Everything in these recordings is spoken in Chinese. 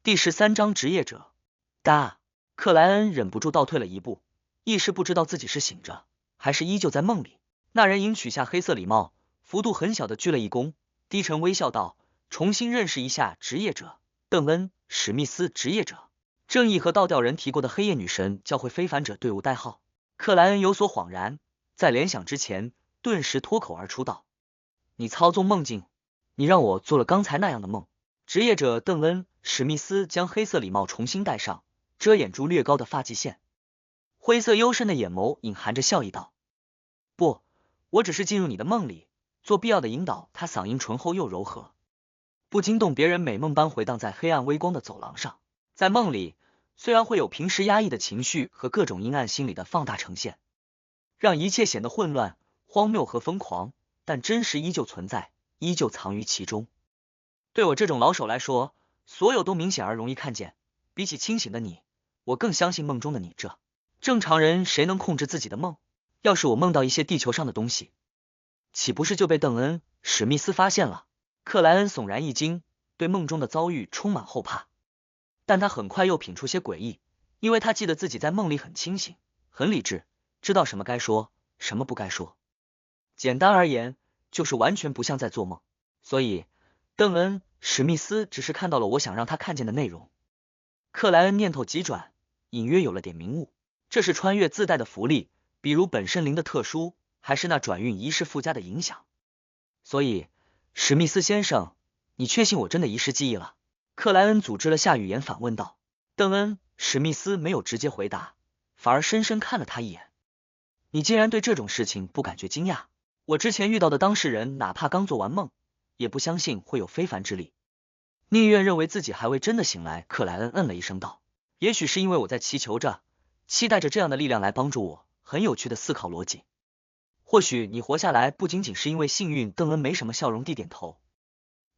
第13章职业者。哒，克莱恩忍不住倒退了一步，一时不知道自己是醒着，还是依旧在梦里。那人影取下黑色礼帽，幅度很小的鞠了一躬，低沉微笑道：“重新认识一下职业者，邓恩·史密斯，职业者。正义和倒吊人提过的黑夜女神教会非凡者队伍代号。”克莱恩有所恍然，在联想之前，顿时脱口而出道：“你操纵梦境，你让我做了刚才那样的梦。”职业者邓恩·史密斯将黑色礼帽重新戴上，遮掩住略高的发际线，灰色幽深的眼眸隐含着笑意道：“不，我只是进入你的梦里，做必要的引导。”他嗓音醇厚又柔和，不惊动别人，美梦般回荡在黑暗微光的走廊上。在梦里，虽然会有平时压抑的情绪和各种阴暗心理的放大呈现，让一切显得混乱、荒谬和疯狂，但真实依旧存在，依旧藏于其中。对我这种老手来说，所有都明显而容易看见。比起清醒的你，我更相信梦中的你。正常人谁能控制自己的梦？要是我梦到一些地球上的东西，岂不是就被邓恩·史密斯发现了？克莱恩悚然一惊，对梦中的遭遇充满后怕，但他很快又品出些诡异，因为他记得自己在梦里很清醒，很理智，知道什么该说，什么不该说。简单而言，就是完全不像在做梦。所以，邓恩·史密斯只是看到了我想让他看见的内容。克莱恩念头急转，隐约有了点明悟，这是穿越自带的福利，比如本身灵的特殊，还是那转运仪式附加的影响。所以，史密斯先生，你确信我真的遗失记忆了？克莱恩组织了下语言反问道。邓恩·史密斯没有直接回答，反而深深看了他一眼。你竟然对这种事情不感觉惊讶？我之前遇到的当事人，哪怕刚做完梦，也不相信会有非凡之力，宁愿认为自己还未真的醒来。克莱恩嗯了一声道：“也许是因为我在祈求着，期待着这样的力量来帮助我。”很有趣的思考逻辑。或许你活下来不仅仅是因为幸运。邓恩没什么笑容地点头。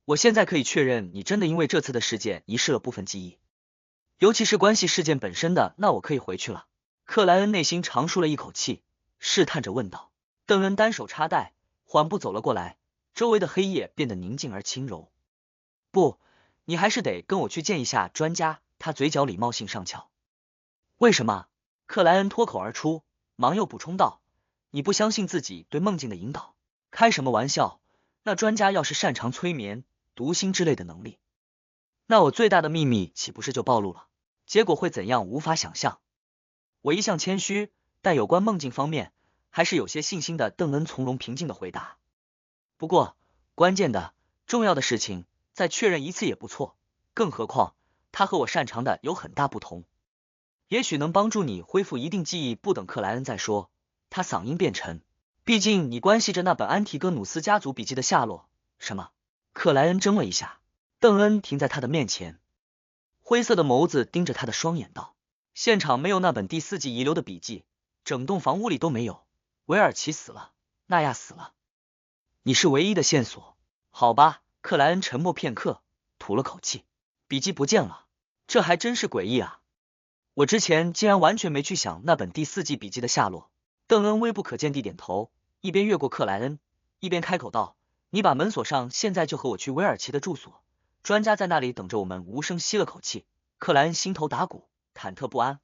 我现在可以确认，你真的因为这次的事件遗失了部分记忆，尤其是关系事件本身的。那我可以回去了。克莱恩内心长舒了一口气，试探着问道。邓恩单手插袋，缓步走了过来，周围的黑夜变得宁静而轻柔。不，你还是得跟我去见一下专家。他嘴角礼貌性上翘。为什么？克莱恩脱口而出，忙又补充道：“你不相信自己对梦境的引导？开什么玩笑？那专家要是擅长催眠、读心之类的能力，那我最大的秘密岂不是就暴露了？结果会怎样，无法想象。”我一向谦虚，但有关梦境方面，还是有些信心的。邓恩从容平静的回答。不过，关键的、重要的事情，再确认一次也不错。更何况，他和我擅长的有很大不同。也许能帮助你恢复一定记忆。不等克莱恩再说，他嗓音变沉。毕竟你关系着那本安提戈努斯家族笔记的下落。什么？克莱恩怔了一下。邓恩停在他的面前，灰色的眸子盯着他的双眼道：“现场没有那本第4纪遗留的笔记，整栋房屋里都没有。韦尔奇死了，纳亚死了，你是唯一的线索。”好吧。克莱恩沉默片刻，吐了口气。笔记不见了，这还真是诡异啊。我之前竟然完全没去想那本第4纪笔记的下落。邓恩微不可见地点头，一边越过克莱恩，一边开口道：“你把门锁上，现在就和我去威尔奇的住所，专家在那里等着我们。”无声吸了口气，克莱恩心头打鼓，忐忑不安。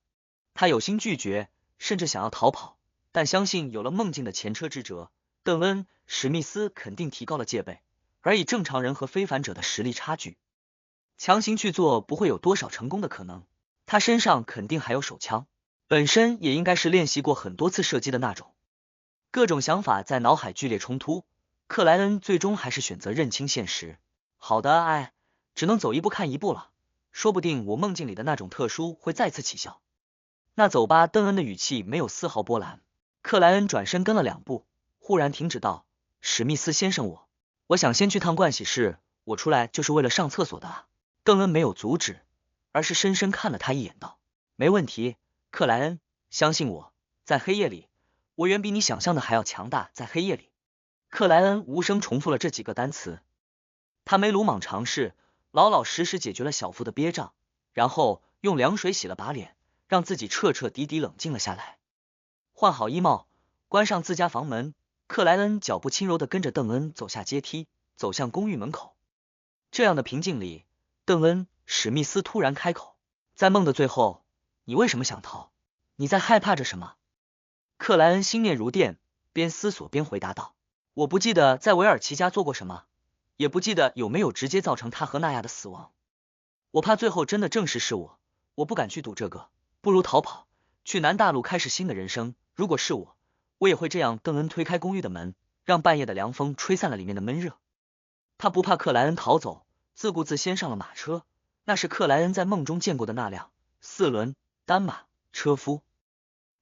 他有心拒绝，甚至想要逃跑，但相信有了梦境的前车之辙，邓恩·史密斯肯定提高了戒备，而以正常人和非凡者的实力差距，强行去做不会有多少成功的可能。他身上肯定还有手枪，本身也应该是练习过很多次射击的那种。各种想法在脑海剧烈冲突，克莱恩最终还是选择认清现实。好的，只能走一步看一步了，说不定我梦境里的那种特殊会再次起效。那走吧。邓恩的语气没有丝毫波澜。克莱恩转身跟了2步，忽然停止道：“史密斯先生，我想先去趟盥洗室，我出来就是为了上厕所的啊。”邓恩没有阻止，而是深深看了他一眼道：“没问题，克莱恩，相信我，在黑夜里，我远比你想象的还要强大。”在黑夜里，克莱恩无声重复了这几个单词。他没鲁莽尝试，老老实实解决了小腹的憋胀，然后用凉水洗了把脸，让自己彻彻底底冷静了下来。换好衣帽，关上自家房门，克莱恩脚步轻柔地跟着邓恩走下阶梯，走向公寓门口。这样的平静里，邓恩·史密斯突然开口，在梦的最后，你为什么想逃？你在害怕着什么？克莱恩心念如电，边思索边回答道，我不记得在韦尔奇家做过什么，也不记得有没有直接造成他和娜亚的死亡。我怕最后真的证实是我不敢去赌这个，不如逃跑，去南大陆开始新的人生。如果是我也会这样。邓恩推开公寓的门，让半夜的凉风吹散了里面的闷热。他不怕克莱恩逃走，自顾自先上了马车，那是克莱恩在梦中见过的那辆4轮单马车夫，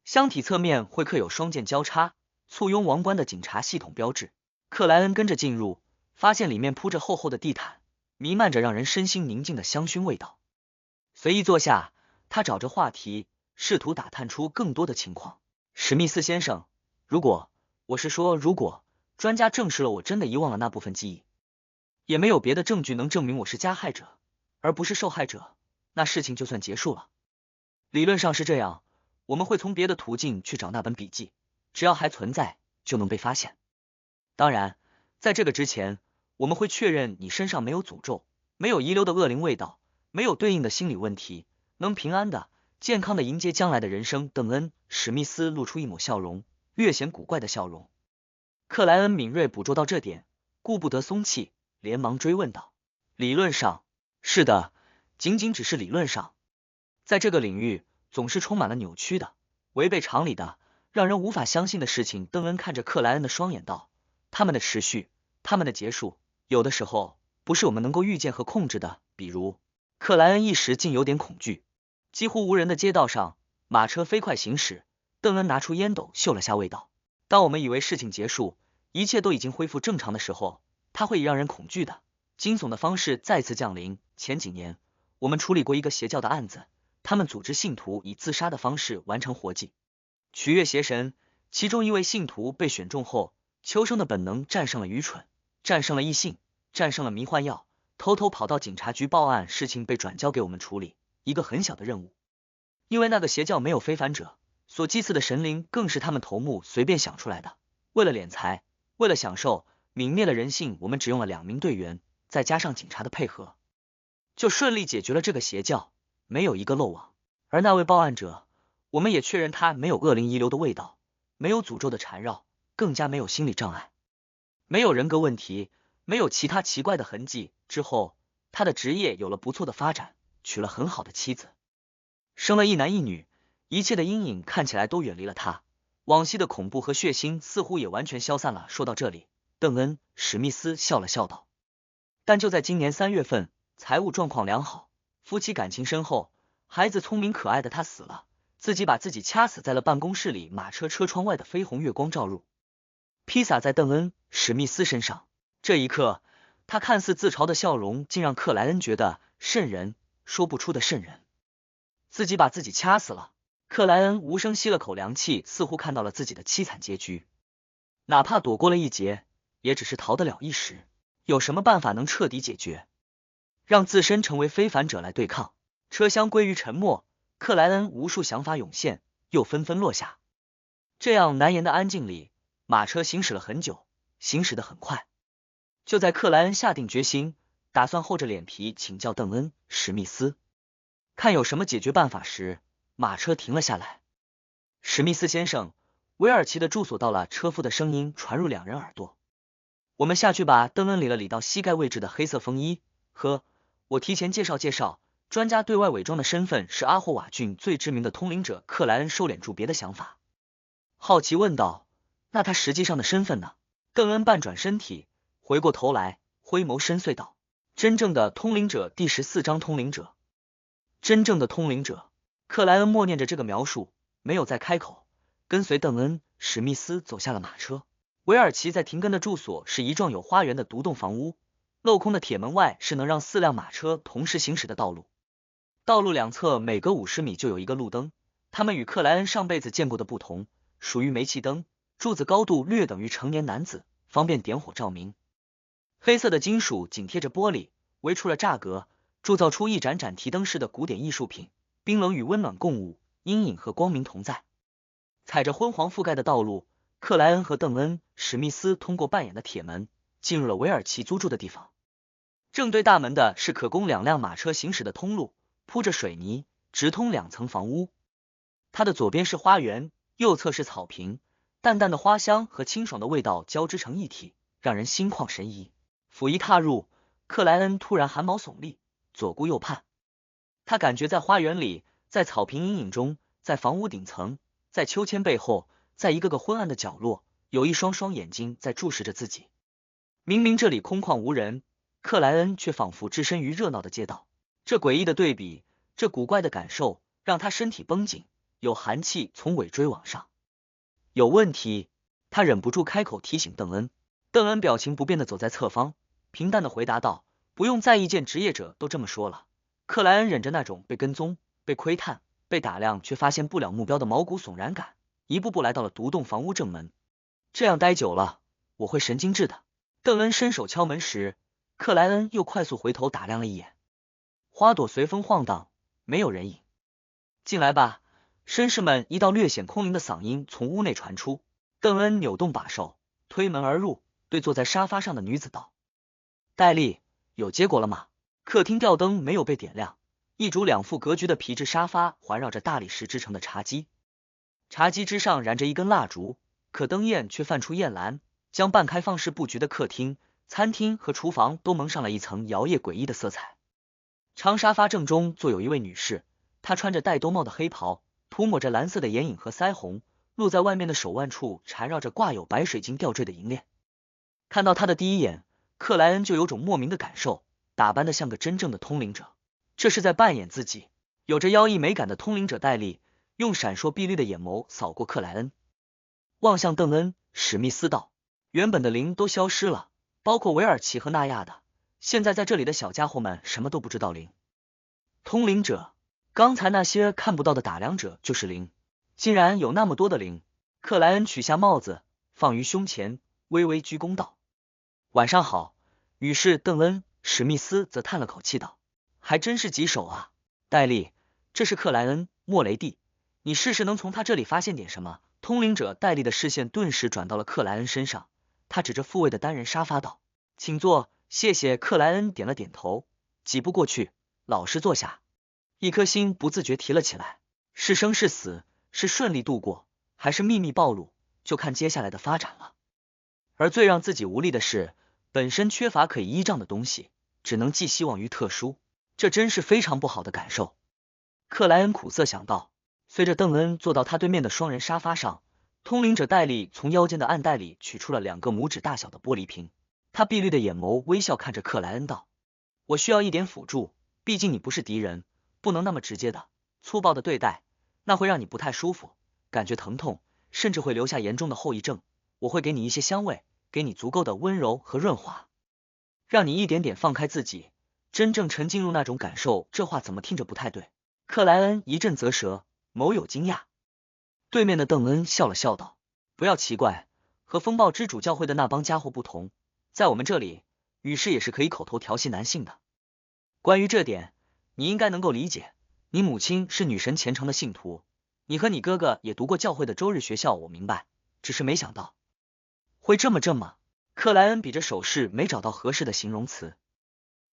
箱体侧面会刻有双剑交叉、簇拥王冠的警察系统标志。克莱恩跟着进入，发现里面铺着厚厚的地毯，弥漫着让人身心宁静的香薰味道。随意坐下，他找着话题，试图打探出更多的情况。史密斯先生，如果专家证实了我真的遗忘了那部分记忆，也没有别的证据能证明我是加害者，而不是受害者，那事情就算结束了。理论上是这样，我们会从别的途径去找那本笔记，只要还存在，就能被发现。当然，在这个之前，我们会确认你身上没有诅咒，没有遗留的恶灵味道，没有对应的心理问题，能平安的、健康的迎接将来的人生。邓恩·史密斯露出一抹笑容，略显古怪的笑容。克莱恩敏锐捕捉到这点，顾不得松气，连忙追问道，理论上，是的，仅仅只是理论上。在这个领域，总是充满了扭曲的、违背常理的、让人无法相信的事情。邓恩看着克莱恩的双眼道，他们的持续，他们的结束，有的时候不是我们能够预见和控制的。比如，克莱恩一时竟有点恐惧。几乎无人的街道上，马车飞快行驶，邓恩拿出烟斗嗅了下味道。当我们以为事情结束，一切都已经恢复正常的时候，它会以让人恐惧的、惊悚的方式再次降临。前几年，我们处理过一个邪教的案子，他们组织信徒以自杀的方式完成活祭，取悦邪神。其中一位信徒被选中后，求生的本能战胜了愚蠢，战胜了异性，战胜了迷幻药，偷偷跑到警察局报案，事情被转交给我们处理，一个很小的任务。因为那个邪教没有非凡者，所祭祀的神灵更是他们头目随便想出来的。为了敛财，为了享受，泯灭了人性。我们只用了2名队员，再加上警察的配合，就顺利解决了这个邪教，没有一个漏网。而那位报案者，我们也确认他没有恶灵遗留的味道，没有诅咒的缠绕，更加没有心理障碍，没有人格问题，没有其他奇怪的痕迹。之后，他的职业有了不错的发展，娶了很好的妻子，生了1男1女，一切的阴影看起来都远离了他，往昔的恐怖和血腥似乎也完全消散了。说到这里，邓恩·史密斯笑了笑道，但就在今年3月份，财务状况良好，夫妻感情深厚，孩子聪明可爱的他死了，自己把自己掐死在了办公室里。马车车窗外的绯红月光照入，披洒在邓恩·史密斯身上。这一刻，他看似自嘲的笑容竟让克莱恩觉得瘆人，说不出的瘆人。自己把自己掐死了。克莱恩无声吸了口凉气，似乎看到了自己的凄惨结局。哪怕躲过了一劫，也只是逃得了一时。有什么办法能彻底解决，让自身成为非凡者来对抗？车厢归于沉默，克莱恩无数想法涌现，又纷纷落下。这样难言的安静里，马车行驶了很久，行驶得很快。就在克莱恩下定决心，打算厚着脸皮请教邓恩·史密斯，看有什么解决办法时，马车停了下来。史密斯先生，韦尔奇的住所到了。车夫的声音传入2人耳朵。我们下去吧。邓恩理了理到膝盖位置的黑色风衣。我提前介绍，专家对外伪装的身份是阿霍瓦郡最知名的通灵者。克莱恩收敛住别的想法，好奇问道，那他实际上的身份呢？邓恩半转身体，回过头来，灰眸深邃道，真正的通灵者，第14章通灵者。真正的通灵者。克莱恩默念着这个描述，没有再开口，跟随邓恩·史密斯走下了马车。韦尔奇在停根的住所是一幢有花园的独栋房屋，镂空的铁门外是能让4辆马车同时行驶的道路，道路两侧每隔50米就有一个路灯，它们与克莱恩上辈子见过的不同，属于煤气灯，柱子高度略等于成年男子，方便点火照明。黑色的金属紧贴着玻璃，围出了栅格，铸造出一盏盏提灯式的古典艺术品，冰冷与温暖共舞，阴影和光明同在。踩着昏黄覆盖的道路，克莱恩和邓恩·史密斯通过半掩的铁门，进入了韦尔奇租住的地方。正对大门的是可供2辆马车行驶的通路，铺着水泥，直通2层房屋。它的左边是花园，右侧是草坪，淡淡的花香和清爽的味道交织成一体，让人心旷神怡。甫一踏入，克莱恩突然汗毛耸立，左顾右盼。他感觉在花园里，在草坪阴影中，在房屋顶层，在秋千背后，在一个个昏暗的角落，有一双双眼睛在注视着自己。明明这里空旷无人，克莱恩却仿佛置身于热闹的街道。这诡异的对比，这古怪的感受，让他身体绷紧，有寒气从尾椎往上。有问题，他忍不住开口提醒邓恩。邓恩表情不变的走在侧方，平淡的回答道：“不用在意，见职业者都这么说了。”克莱恩忍着那种被跟踪、被窥探、被打量却发现不了目标的毛骨悚然感，一步步来到了独栋房屋正门。这样待久了，我会神经质的。邓恩伸手敲门时，克莱恩又快速回头打量了一眼。花朵随风晃荡，没有人影。进来吧，绅士们一道略显空灵的嗓音从屋内传出。邓恩扭动把手，推门而入，对坐在沙发上的女子道：“戴丽，有结果了吗？”客厅吊灯没有被点亮，一组2副格局的皮质沙发环绕着大理石制成的茶几，茶几之上燃着一根蜡烛，可灯焰却泛出艳蓝，将半开放式布局的客厅、餐厅和厨房都蒙上了一层摇曳诡异的色彩。长沙发正中坐有一位女士，她穿着戴兜帽的黑袍，涂抹着蓝色的眼影和腮红，露在外面的手腕处缠绕着挂有白水晶吊坠的银链。看到她的第一眼，克莱恩就有种莫名的感受，打扮得像个真正的通灵者，这是在扮演自己。有着妖异美感的通灵者戴利用闪烁碧绿的眼眸扫过克莱恩，望向邓恩。史密斯道：“原本的灵都消失了，包括韦尔奇和纳亚的，现在在这里的小家伙们什么都不知道灵。通灵者，刚才那些看不到的打量者就是灵，竟然有那么多的灵。”克莱恩取下帽子放于胸前，微微鞠躬道：“晚上好，于是邓恩。”史密斯则叹了口气道：“还真是棘手啊。戴利，这是克莱恩·莫雷蒂，你试试能从他这里发现点什么。”通灵者戴利的视线顿时转到了克莱恩身上，他指着复位的单人沙发道：“请坐。”谢谢。克莱恩点了点头，几步过去，老实坐下。一颗心不自觉提了起来，是生是死，是顺利度过，还是秘密暴露，就看接下来的发展了。而最让自己无力的是，本身缺乏可以依仗的东西，只能寄希望于特殊，这真是非常不好的感受。克莱恩苦涩想到。随着邓恩坐到他对面的双人沙发上，通灵者戴利从腰间的暗袋里取出了2个拇指大小的玻璃瓶，他碧绿的眼眸微笑看着克莱恩道：“我需要一点辅助，毕竟你不是敌人，不能那么直接的、粗暴的对待，那会让你不太舒服，感觉疼痛，甚至会留下严重的后遗症。我会给你一些香味，给你足够的温柔和润滑，让你一点点放开自己，真正沉浸入那种感受。”这话怎么听着不太对？克莱恩一阵啧舌，某有惊讶。对面的邓恩笑了笑道：“不要奇怪，和风暴之主教会的那帮家伙不同，在我们这里，女士也是可以口头调戏男性的。关于这点，你应该能够理解。你母亲是女神虔诚的信徒，你和你哥哥也读过教会的周日学校，我明白，只是没想到会这么。”克莱恩比着手势，没找到合适的形容词，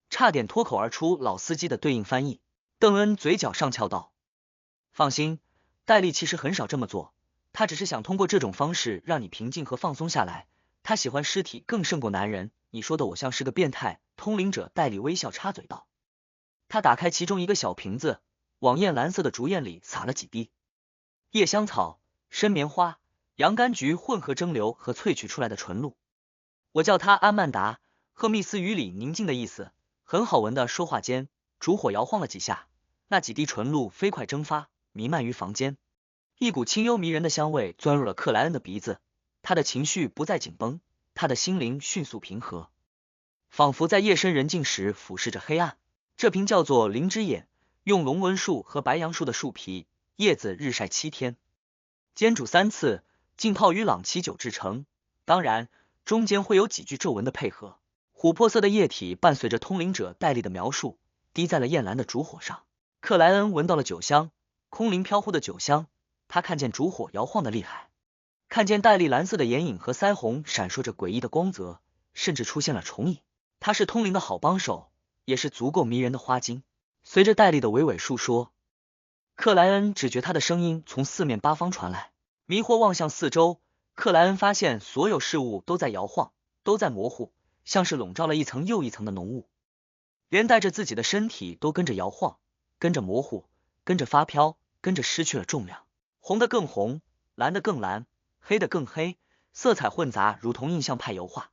差点脱口而出老司机的对应翻译。邓恩嘴角上翘道：“放心，戴利其实很少这么做，他只是想通过这种方式让你平静和放松下来。他喜欢尸体更胜过男人。你说的我像是个变态。”通灵者戴利微笑插嘴道。他打开其中一个小瓶子，往艳蓝色的竹叶里撒了几滴夜香草、生棉花、洋甘菊混合蒸馏和萃取出来的纯露。我叫它安曼达，赫密斯语里宁静的意思，很好闻的。说话间，烛火摇晃了几下，那几滴纯露飞快蒸发，弥漫于房间。一股清幽迷人的香味钻入了克莱恩的鼻子，他的情绪不再紧绷，他的心灵迅速平和，仿佛在夜深人静时俯视着黑暗。这瓶叫做灵之眼，用龙纹树和白杨树的树皮、叶子日晒7天，煎煮3次，浸泡于朗奇酒制成。当然，中间会有几句皱纹的配合。琥珀色的液体伴随着通灵者戴利的描述，滴在了艳蓝的烛火上。克莱恩闻到了酒香，空灵飘忽的酒香。他看见烛火摇晃的厉害，看见戴利蓝色的眼影和腮红闪烁着诡异的光泽，甚至出现了重影。他是通灵的好帮手，也是足够迷人的花精。随着戴笠的娓娓述说，克莱恩只觉他的声音从四面八方传来，迷惑望向四周，克莱恩发现所有事物都在摇晃，都在模糊，像是笼罩了一层又一层的浓雾，连带着自己的身体都跟着摇晃，跟着模糊，跟着发飘，跟着失去了重量。红的更红，蓝的更蓝，黑的更黑，色彩混杂，如同印象派油画，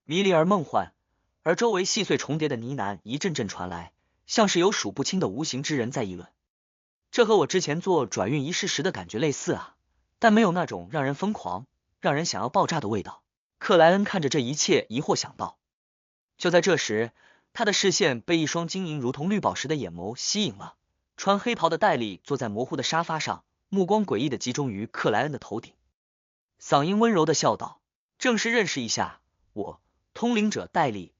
迷离而梦幻。而周围细碎重叠的呢喃一阵阵传来，像是有数不清的无形之人在议论。这和我之前做转运仪式时的感觉类似啊，但没有那种让人疯狂、让人想要爆炸的味道。克莱恩看着这一切，疑惑想到。就在这时，他的视线被一双晶莹如同绿宝石的眼眸吸引了。穿黑袍的戴笠坐在模糊的沙发上，目光诡异的集中于克莱恩的头顶，嗓音温柔的笑道：“正式认识一下，我通灵者戴笠，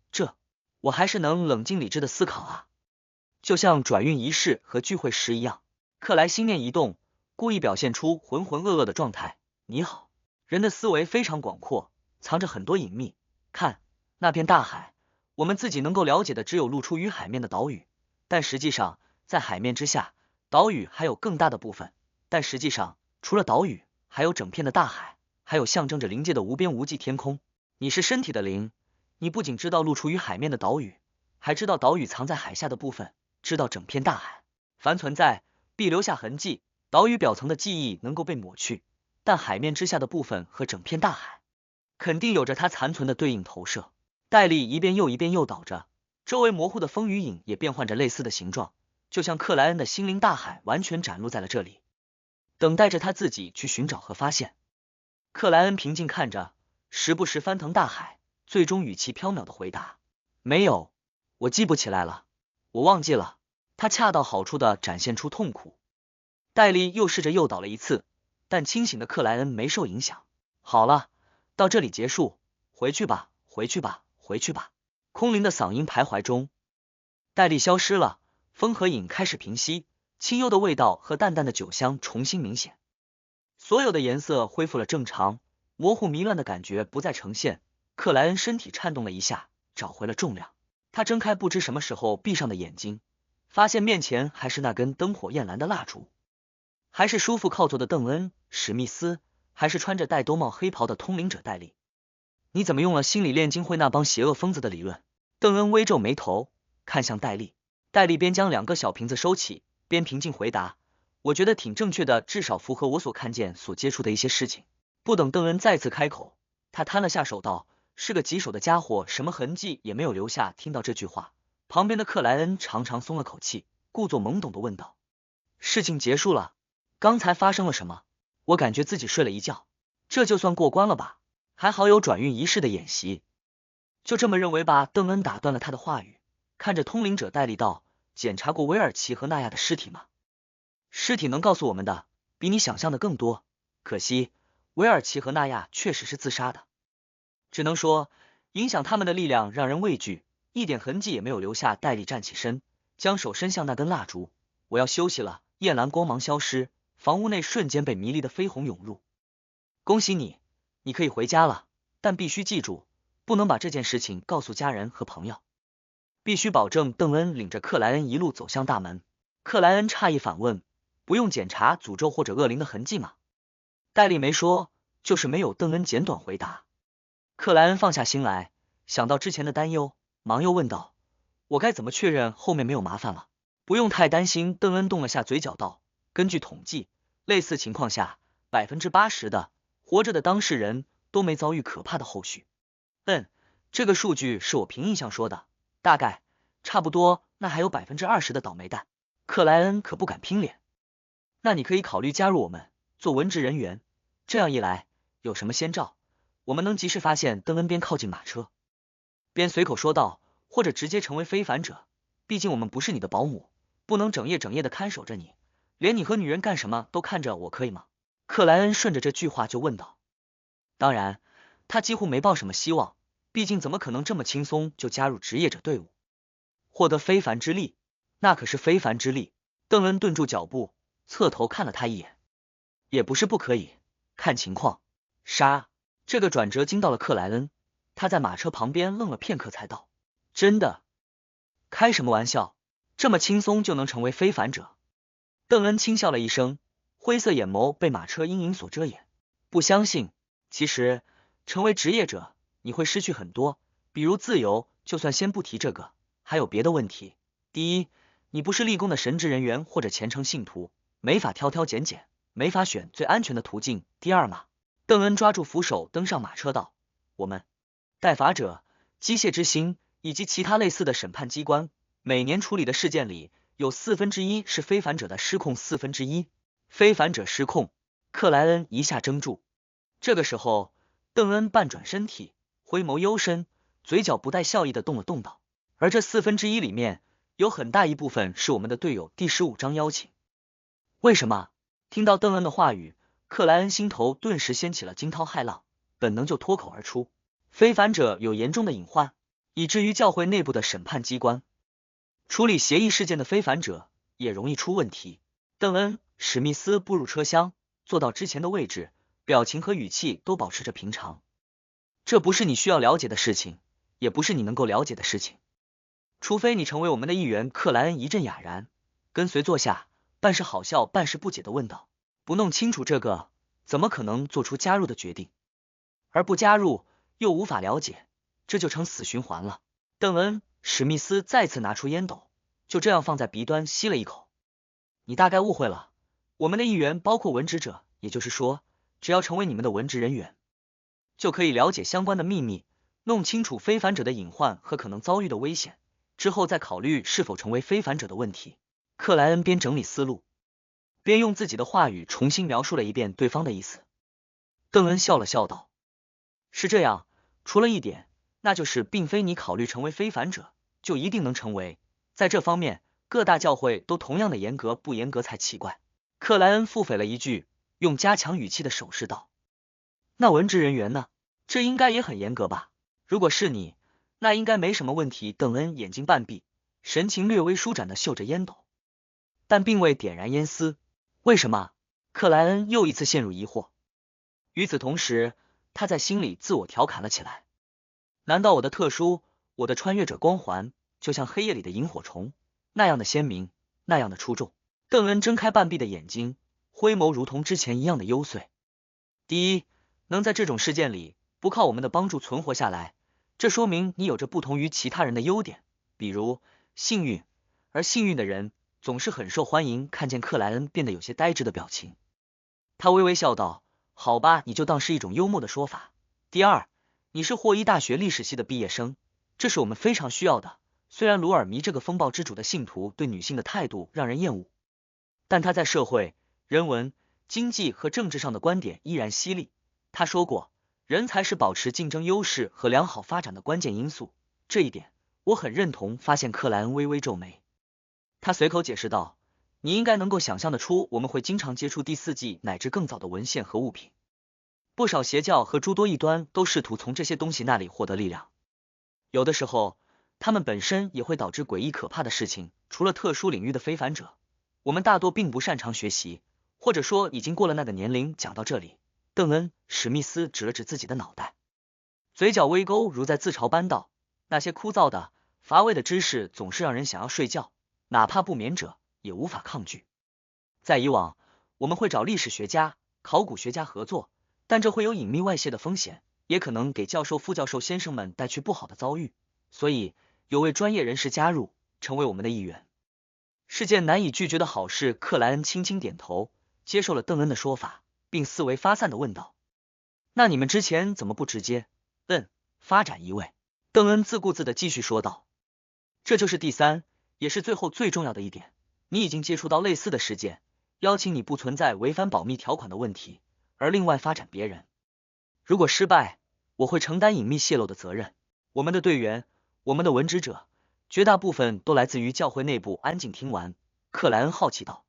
我还是能冷静理智的思考啊，就像转运仪式和聚会时一样。”克莱心念一动，故意表现出浑浑噩噩的状态。你好，人的思维非常广阔，藏着很多隐秘。看那片大海，我们自己能够了解的只有露出于海面的岛屿，但实际上在海面之下，岛屿还有更大的部分，但实际上除了岛屿，还有整片的大海，还有象征着灵界的无边无际天空。你是身体的灵，你不仅知道露出于海面的岛屿，还知道岛屿藏在海下的部分，知道整片大海。凡存在必留下痕迹，岛屿表层的记忆能够被抹去，但海面之下的部分和整片大海肯定有着它残存的对应投射。戴笠一遍又一遍诱导着，周围模糊的风雨影也变换着类似的形状，就像克莱恩的心灵大海完全展露在了这里，等待着他自己去寻找和发现。克莱恩平静看着，时不时翻腾大海，最终语气飘渺的回答：“没有，我记不起来了，我忘记了。”他恰到好处的展现出痛苦。戴笠又试着诱导了一次，但清醒的克莱恩没受影响。好了，到这里结束，回去吧，回去吧，回去吧。空灵的嗓音徘徊中，戴笠消失了，风和影开始平息，清幽的味道和淡淡的酒香重新明显，所有的颜色恢复了正常，模糊迷乱的感觉不再呈现。克莱恩身体颤动了一下，找回了重量。他睁开不知什么时候闭上的眼睛，发现面前还是那根灯火艳蓝的蜡烛，还是舒服靠坐的邓恩、史密斯，还是穿着戴兜帽黑袍的通灵者戴笠。你怎么用了心理炼金会那帮邪恶疯子的理论？邓恩微皱眉头，看向戴笠。戴笠边将2个小瓶子收起，边平静回答：“我觉得挺正确的，至少符合我所看见、所接触的一些事情。”不等邓恩再次开口，他摊了下手道：“是个棘手的家伙，什么痕迹也没有留下。”听到这句话，旁边的克莱恩长长松了口气，故作懵懂的问道：“事情结束了？刚才发生了什么？我感觉自己睡了一觉，这就算过关了吧？还好有转运仪式的演习。”就这么认为吧？邓恩打断了他的话语，看着通灵者戴笠道：“检查过威尔奇和纳亚的尸体吗？尸体能告诉我们的比你想象的更多，可惜威尔奇和纳亚确实是自杀的，只能说影响他们的力量让人畏惧，一点痕迹也没有留下。”戴笠站起身，将手伸向那根蜡烛：“我要休息了。”艳蓝光芒消失，房屋内瞬间被迷离的绯红涌入。恭喜你，你可以回家了，但必须记住，不能把这件事情告诉家人和朋友，必须保证。邓恩领着克莱恩一路走向大门。克莱恩诧异反问：“不用检查诅咒或者恶灵的痕迹吗？”戴笠没说，就是没有。邓恩简短回答。克莱恩放下心来，想到之前的担忧，忙又问道：“我该怎么确认后面没有麻烦了？”不用太担心。邓恩动了下嘴角道：“根据统计，类似情况下，80%的活着的当事人都没遭遇可怕的后续。”这个数据是我凭印象说的，大概差不多。那还有20%的倒霉蛋。克莱恩可不敢拼脸。那你可以考虑加入我们，做文职人员，这样一来，有什么先兆，我们能及时发现。邓恩边靠近马车，边随口说道：“或者直接成为非凡者，毕竟我们不是你的保姆，不能整夜的看守着你，连你和女人干什么都看着我，可以吗？”克莱恩顺着这句话就问道。当然，他几乎没抱什么希望，毕竟怎么可能这么轻松就加入职业者队伍，获得非凡之力，那可是非凡之力。邓恩顿住脚步，侧头看了他一眼。也不是不可以，看情况。这个转折惊到了克莱恩，他在马车旁边愣了片刻才道：“真的？开什么玩笑？这么轻松就能成为非凡者？邓恩轻笑了一声，灰色眼眸被马车阴影所遮掩。不相信？其实，成为职业者，你会失去很多，比如自由，就算先不提这个，还有别的问题。第一，你不是立功的神职人员或者虔诚信徒，没法挑挑拣拣，没法选最安全的途径。第二嘛，邓恩抓住扶手登上马车道，我们待法者、机械之星以及其他类似的审判机关，每年处理的事件里，有1/4是非凡者的失控1/4。非凡者失控，克莱恩一下怔住。这个时候，邓恩半转身体，回眸幽深，嘴角不带笑意的动了动道。而这1/4里面，有很大一部分是我们的队友第15章邀请。为什么？听到邓恩的话语，克莱恩心头顿时掀起了惊涛骇浪，本能就脱口而出：非凡者有严重的隐患，以至于教会内部的审判机关处理协议事件的非凡者也容易出问题。邓恩、史密斯步入车厢，坐到之前的位置，表情和语气都保持着平常。这不是你需要了解的事情，也不是你能够了解的事情。除非你成为我们的一员。克莱恩一阵哑然，跟随坐下，半是好笑半是不解的问道：不弄清楚这个，怎么可能做出加入的决定？而不加入，又无法了解，这就成死循环了。邓恩、史密斯再次拿出烟斗，就这样放在鼻端吸了一口。你大概误会了，我们的一员包括文职者，也就是说，只要成为你们的文职人员，就可以了解相关的秘密，弄清楚非凡者的隐患和可能遭遇的危险，之后再考虑是否成为非凡者的问题。克莱恩边整理思路，边用自己的话语重新描述了一遍对方的意思。邓恩笑了笑道：是这样，除了一点，那就是并非你考虑成为非凡者，就一定能成为。在这方面，各大教会都同样的严格，不严格才奇怪。克莱恩腹诽了一句，用加强语气的手势道：那文职人员呢？这应该也很严格吧？如果是你，那应该没什么问题。邓恩眼睛半闭，神情略微舒展的嗅着烟斗，但并未点燃烟丝。为什么？克莱恩又一次陷入疑惑。与此同时，他在心里自我调侃了起来。难道我的特殊，我的穿越者光环，就像黑夜里的萤火虫，那样的鲜明，那样的出众？邓恩睁开半闭的眼睛，灰眸如同之前一样的幽邃。第一，能在这种事件里不靠我们的帮助存活下来，这说明你有着不同于其他人的优点，比如幸运。而幸运的人总是很受欢迎。看见克莱恩变得有些呆滞的表情，他微微笑道：好吧，你就当是一种幽默的说法。第二，你是霍伊大学历史系的毕业生，这是我们非常需要的。虽然鲁尔迷这个风暴之主的信徒对女性的态度让人厌恶，但他在社会、人文、经济和政治上的观点依然犀利。他说过，人才是保持竞争优势和良好发展的关键因素，这一点我很认同。发现克莱恩微微皱眉，他随口解释道：你应该能够想象得出，我们会经常接触第4纪乃至更早的文献和物品，不少邪教和诸多异端都试图从这些东西那里获得力量，有的时候他们本身也会导致诡异可怕的事情。除了特殊领域的非凡者，我们大多并不擅长学习，或者说已经过了那个年龄。讲到这里，邓恩·史密斯指了指自己的脑袋，嘴角微勾，如在自嘲般道：那些枯燥的、乏味的知识总是让人想要睡觉，哪怕不眠者也无法抗拒。在以往，我们会找历史学家、考古学家合作，但这会有隐秘外泄的风险，也可能给教授、副教授先生们带去不好的遭遇。所以，有位专业人士加入，成为我们的一员，是件难以拒绝的好事。克莱恩轻轻点头，接受了邓恩的说法，并思维发散的问道：那你们之前怎么不直接发展一位？邓恩自顾自的继续说道：这就是第三，也是最后最重要的一点。你已经接触到类似的事件，邀请你不存在违反保密条款的问题，而另外发展别人。如果失败，我会承担隐秘泄露的责任。我们的队员，我们的文职者，绝大部分都来自于教会内部。安静听完，克莱恩好奇道：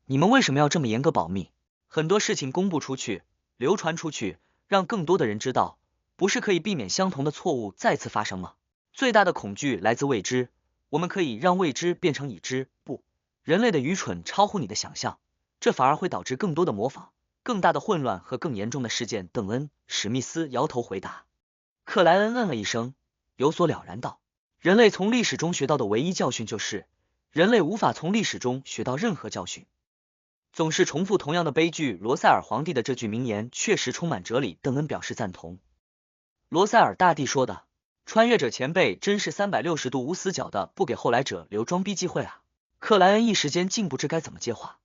你们为什么要这么严格保密？很多事情公布出去，流传出去，让更多的人知道，不是可以避免相同的错误再次发生吗？最大的恐惧来自未知，我们可以让未知变成已知。不，人类的愚蠢超乎你的想象，这反而会导致更多的模仿，更大的混乱和更严重的事件。邓恩·史密斯摇头回答。克莱恩嗯了一声，有所了然道：人类从历史中学到的唯一教训就是，人类无法从历史中学到任何教训。总是重复同样的悲剧，罗塞尔皇帝的这句名言确实充满哲理，邓恩表示赞同。罗塞尔大帝说的，穿越者前辈真是360度无死角的，不给后来者留装逼机会啊！克莱恩一时间竟不知该怎么接话。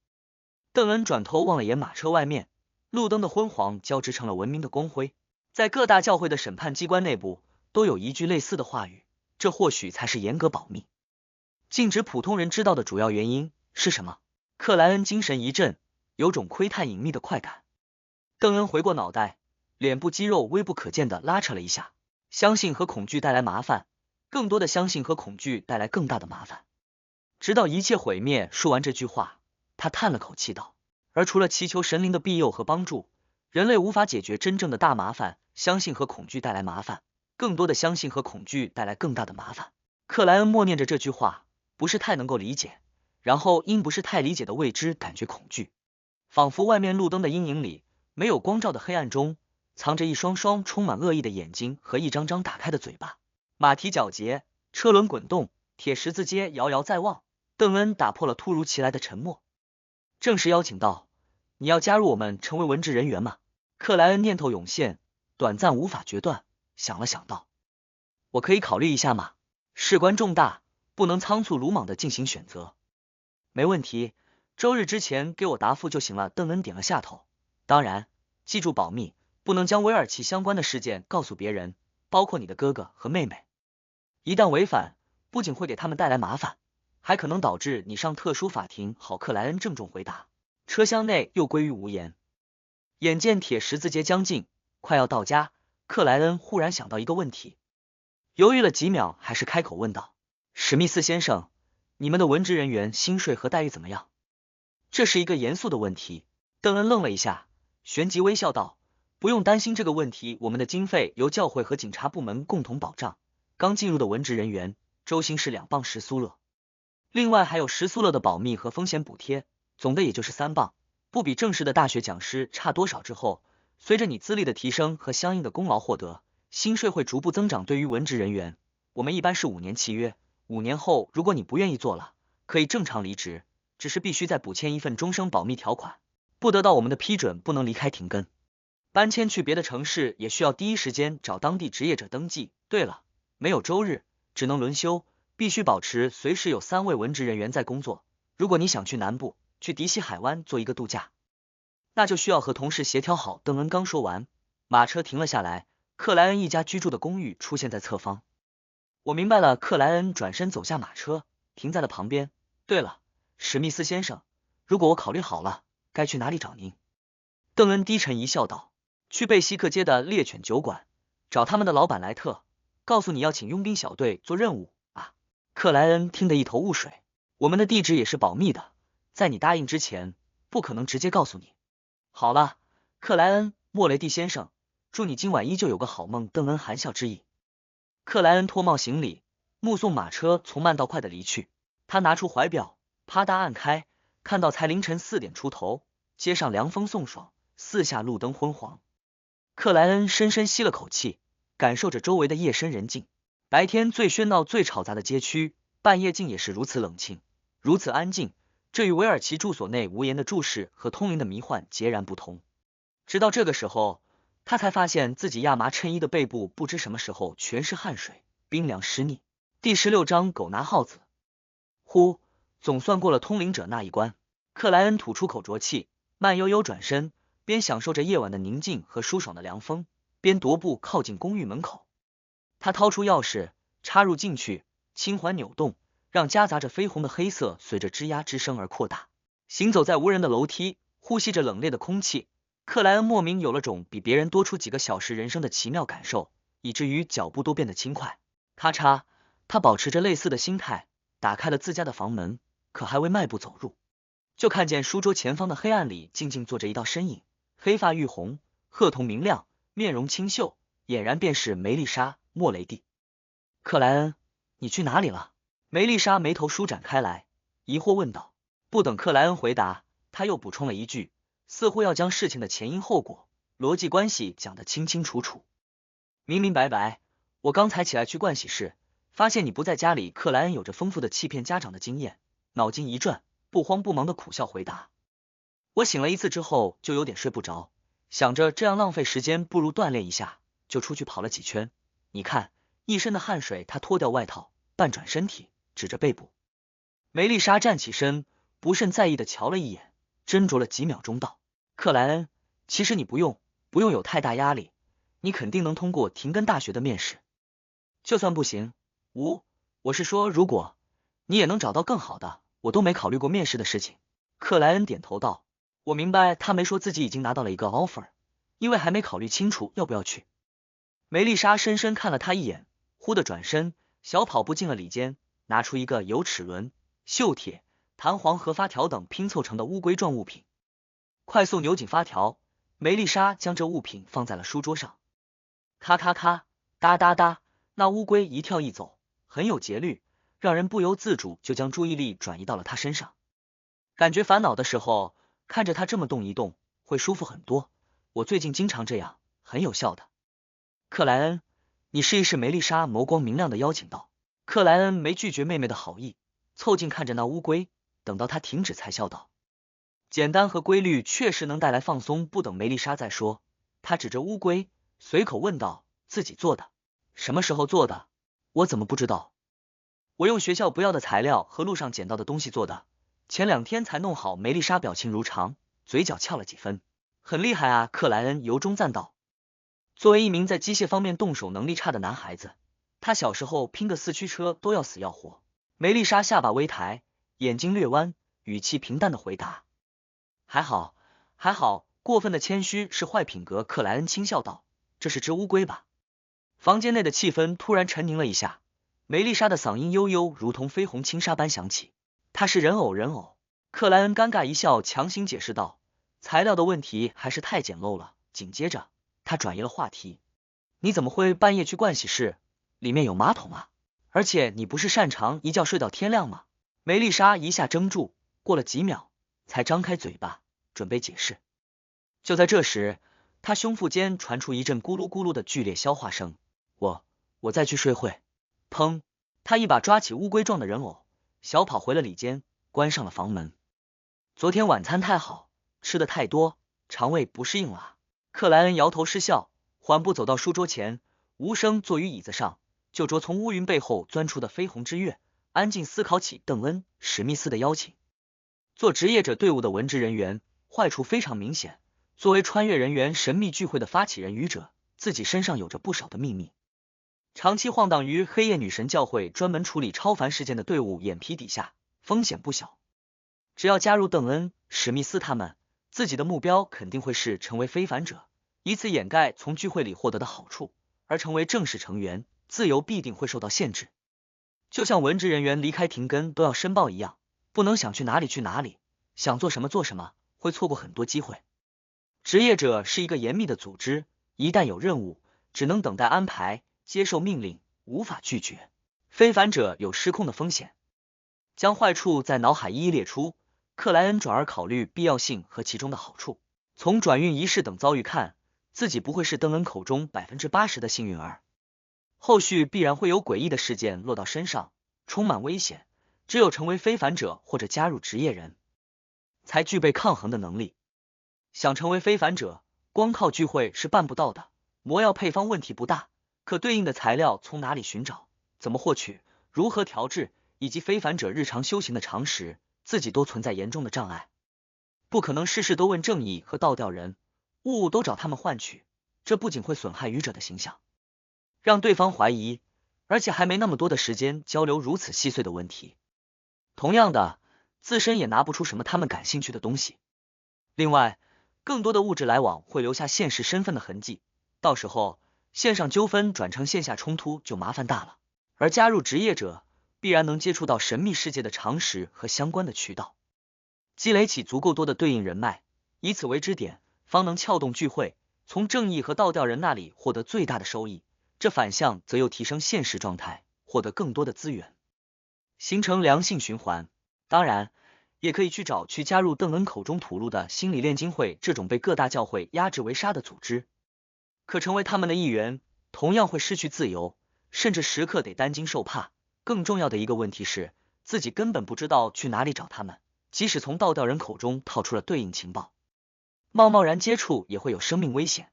邓恩转头望了眼马车外面，路灯的昏黄交织成了文明的光辉。在各大教会的审判机关内部，都有一句类似的话语，这或许才是严格保密，禁止普通人知道的主要原因是什么？克莱恩精神一振，有种窥探隐秘的快感。邓恩回过脑袋，脸部肌肉微不可见的拉扯了一下。相信和恐惧带来麻烦，更多的相信和恐惧带来更大的麻烦。直到一切毁灭，说完这句话，他叹了口气道：而除了祈求神灵的庇佑和帮助，人类无法解决真正的大麻烦。相信和恐惧带来麻烦，更多的相信和恐惧带来更大的麻烦。克莱恩默念着这句话，不是太能够理解，然后因不是太理解的未知感觉恐惧，仿佛外面路灯的阴影里，没有光照的黑暗中，藏着一双双充满恶意的眼睛和一张张打开的嘴巴。马蹄皎洁，车轮滚动，铁十字街遥遥在望。邓恩打破了突如其来的沉默，正式邀请道：你要加入我们成为文职人员吗？克莱恩念头涌现，短暂无法决断，想了想道：我可以考虑一下吗？事关重大，不能仓促鲁莽的进行选择。没问题，周日之前给我答复就行了。邓恩点了下头。当然，记住保密，不能将韦尔奇相关的事件告诉别人，包括你的哥哥和妹妹。一旦违反，不仅会给他们带来麻烦，还可能导致你上特殊法庭。好，克莱恩郑重回答。车厢内又归于无言。眼见铁十字街将近，快要到家，克莱恩忽然想到一个问题，犹豫了几秒，还是开口问道：史密斯先生，你们的文职人员薪水和待遇怎么样？这是一个严肃的问题。邓恩愣了一下，旋即微笑道：不用担心这个问题，我们的经费由教会和警察部门共同保障。刚进入的文职人员周薪是2磅10苏勒，另外还有10苏勒的保密和风险补贴，总的也就是3磅，不比正式的大学讲师差多少。之后，随着你资历的提升和相应的功劳获得，薪税会逐步增长。对于文职人员，我们一般是5年契约，5年后如果你不愿意做了，可以正常离职，只是必须再补签一份终生保密条款，不得到我们的批准不能离开停更。搬迁去别的城市也需要第一时间找当地职业者登记。对了，没有周日，只能轮休，必须保持随时有3位文职人员在工作。如果你想去南部，去迪西海湾做一个度假，那就需要和同事协调好。邓恩刚说完，马车停了下来，克莱恩一家居住的公寓出现在侧方。我明白了。克莱恩转身走下马车，停在了旁边。对了，史密斯先生，如果我考虑好了，该去哪里找您？邓恩低沉一笑道：去贝西克街的猎犬酒馆，找他们的老板莱特，告诉你要请佣兵小队做任务啊。克莱恩听得一头雾水。我们的地址也是保密的，在你答应之前，不可能直接告诉你。好了，克莱恩，莫雷蒂先生，祝你今晚依旧有个好梦。邓恩含笑致意。克莱恩脱帽行礼，目送马车从慢到快的离去。他拿出怀表，啪嗒按开，看到才凌晨4点出头，街上凉风送爽，四下路灯昏黄。克莱恩深深吸了口气，感受着周围的夜深人静。白天最喧闹最吵杂的街区，半夜竟也是如此冷清，如此安静。这与韦尔奇住所内无言的注视和通灵的迷幻截然不同。直到这个时候，他才发现自己亚麻衬衣的背部不知什么时候全是汗水，冰凉湿腻。第16章狗拿耗子。呼，总算过了通灵者那一关。克莱恩吐出口浊气，慢悠悠转身，边享受着夜晚的宁静和舒爽的凉风，边踱步靠近公寓门口。他掏出钥匙，插入进去，轻缓扭动，让夹杂着绯红的黑色随着吱呀之声而扩大。行走在无人的楼梯，呼吸着冷冽的空气，克莱恩莫名有了种比别人多出几个小时人生的奇妙感受，以至于脚步都变得轻快。咔嚓，他保持着类似的心态，打开了自家的房门，可还未迈步走入，就看见书桌前方的黑暗里静静坐着一道身影，黑发玉红，褐瞳明亮，面容清秀，俨然便是梅丽莎·莫雷蒂。克莱恩，你去哪里了？梅丽莎眉头舒展开来，疑惑问道。不等克莱恩回答，他又补充了一句，似乎要将事情的前因后果、逻辑关系讲得清清楚楚。明明白白，我刚才起来去盥洗室，发现你不在家里，克莱恩有着丰富的欺骗家长的经验，脑筋一转，不慌不忙的苦笑回答：我醒了一次之后就有点睡不着，想着这样浪费时间，不如锻炼一下，就出去跑了几圈。你看，一身的汗水。他脱掉外套，半转身体，指着背部。梅丽莎站起身，不甚在意的瞧了一眼，斟酌了几秒钟道：克莱恩，其实你不用有太大压力，你肯定能通过廷根大学的面试。就算不行，我是说如果你也能找到更好的，我都没考虑过面试的事情。克莱恩点头道：我明白他没说自己已经拿到了一个 offer， 因为还没考虑清楚要不要去。梅丽莎深深看了他一眼，忽地转身，小跑步进了里间，拿出一个由齿轮、锈铁、弹簧和发条等拼凑成的乌龟状物品，快速扭紧发条。梅丽莎将这物品放在了书桌上，咔咔咔，哒哒哒，那乌龟一跳一走，很有节律，让人不由自主就将注意力转移到了他身上。感觉烦恼的时候，看着他这么动一动，会舒服很多。我最近经常这样，很有效的。克莱恩，你试一试。梅丽莎眸光明亮的邀请道。克莱恩没拒绝妹妹的好意，凑近看着那乌龟，等到他停止才笑道：简单和规律确实能带来放松。不等梅丽莎再说，他指着乌龟，随口问道：自己做的？什么时候做的？我怎么不知道？我用学校不要的材料和路上捡到的东西做的，前2天才弄好。梅丽莎表情如常，嘴角翘了几分。很厉害啊！克莱恩由衷赞道。作为一名在机械方面动手能力差的男孩子，他小时候拼个4驱车都要死要活。梅丽莎下巴微抬，眼睛略弯，语气平淡的回答：还好，还好，过分的谦虚是坏品格。克莱恩轻笑道：这是只乌龟吧？房间内的气氛突然沉凝了一下，梅丽莎的嗓音悠悠如同绯红轻纱般响起：它是人偶，人偶。克莱恩尴尬一笑，强行解释道：材料的问题还是太简陋了。紧接着他转移了话题：你怎么会半夜去盥洗室？里面有马桶啊，而且你不是擅长一觉睡到天亮吗？梅丽莎一下怔住，过了几秒才张开嘴巴准备解释。就在这时，他胸腹间传出一阵咕噜咕噜的剧烈消化声。我再去睡会。砰！他一把抓起乌龟状的人偶，小跑回了里间，关上了房门。昨天晚餐太好，吃的太多，肠胃不适应了。克莱恩摇头失笑，缓步走到书桌前，无声坐于椅子上，就着从乌云背后钻出的绯红之月，安静思考起邓恩·史密斯的邀请。做职业者队伍的文职人员，坏处非常明显。作为穿越人员神秘聚会的发起人愚者，自己身上有着不少的秘密。长期晃荡于黑夜女神教会专门处理超凡事件的队伍眼皮底下，风险不小。只要加入邓恩·史密斯他们，自己的目标肯定会是成为非凡者，以此掩盖从聚会里获得的好处，而成为正式成员，自由必定会受到限制。就像文职人员离开廷根都要申报一样，不能想去哪里去哪里，想做什么做什么，会错过很多机会。职业者是一个严密的组织，一旦有任务，只能等待安排，接受命令，无法拒绝。非凡者有失控的风险。将坏处在脑海一一列出，克莱恩转而考虑必要性和其中的好处。从转运仪式等遭遇看，自己不会是邓恩口中80%的幸运儿，后续必然会有诡异的事件落到身上，充满危险。只有成为非凡者或者加入职业人，才具备抗衡的能力。想成为非凡者，光靠聚会是办不到的。魔药配方问题不大，可对应的材料从哪里寻找，怎么获取，如何调制，以及非凡者日常修行的常识，自己都存在严重的障碍。不可能事事都问正义和倒吊人，物都找他们换取，这不仅会损害愚者的形象，让对方怀疑，而且还没那么多的时间交流如此细碎的问题。同样的，自身也拿不出什么他们感兴趣的东西。另外，更多的物质来往会留下现实身份的痕迹，到时候线上纠纷转成线下冲突就麻烦大了。而加入职业者，必然能接触到神秘世界的常识和相关的渠道，积累起足够多的对应人脉，以此为支点，方能撬动聚会，从正义和倒吊人那里获得最大的收益。这反向则又提升现实状态，获得更多的资源，形成良性循环。当然，也可以去找去加入邓恩口中吐露的心理炼金会这种被各大教会压制为沙的组织，可成为他们的一员，同样会失去自由，甚至时刻得担惊受怕，更重要的一个问题是，自己根本不知道去哪里找他们，即使从倒吊人口中套出了对应情报，贸然接触也会有生命危险。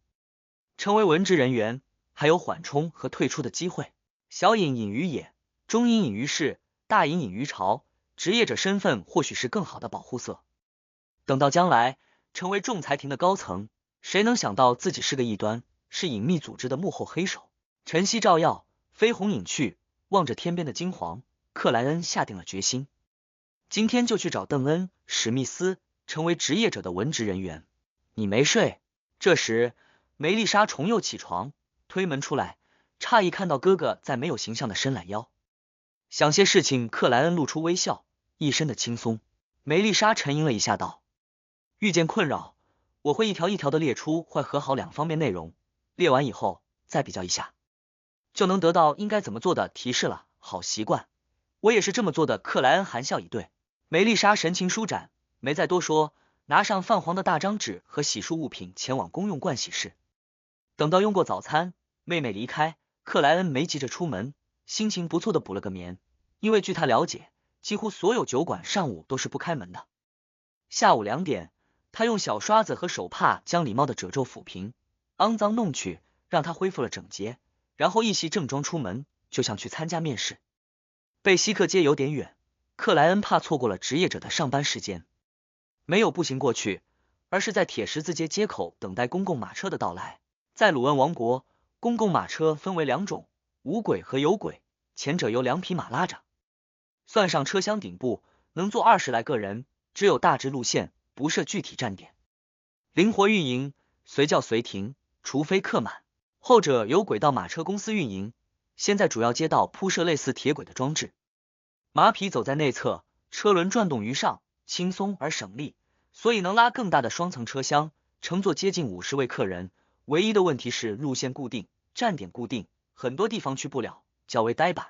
成为文职人员，还有缓冲和退出的机会。小隐隐于野，中隐隐于市，大隐隐于朝。职业者身份或许是更好的保护色。等到将来成为仲裁庭的高层，谁能想到自己是个异端，是隐秘组织的幕后黑手？晨曦照耀，飞鸿隐去，望着天边的金黄，克莱恩下定了决心，今天就去找邓恩·史密斯，成为职业者的文职人员。你没睡？这时梅丽莎重又起床，推门出来，诧异看到哥哥在没有形象的伸懒腰。想些事情，克莱恩露出微笑，一身的轻松。梅丽莎沉吟了一下道，遇见困扰，我会一条一条的列出坏和好两方面内容，列完以后再比较一下，就能得到应该怎么做的提示了。好习惯，我也是这么做的。克莱恩含笑以对。梅丽莎神情舒展，没再多说，拿上泛黄的大张纸和洗漱物品前往公用盥洗室。等到用过早餐，妹妹离开，克莱恩没急着出门，心情不错的补了个眠，因为据他了解，几乎所有酒馆上午都是不开门的。下午2点，他用小刷子和手帕将礼帽的褶皱抚平，肮脏弄去，让他恢复了整洁，然后一袭正装出门，就像去参加面试。贝西克街有点远，克莱恩怕错过了职业者的上班时间，没有步行过去，而是在铁十字街街口等待公共马车的到来。在鲁恩王国，公共马车分为2种，无轨和有轨，前者由2匹马拉着，算上车厢顶部，能坐20来个人，只有大致路线，不设具体站点，灵活运营，随叫随停，除非客满。后者由轨道马车公司运营，先在主要街道铺设类似铁轨的装置，马匹走在内侧，车轮转动于上，轻松而省力，所以能拉更大的双层车厢，乘坐接近50位客人。唯一的问题是路线固定，站点固定，很多地方去不了，较为呆板。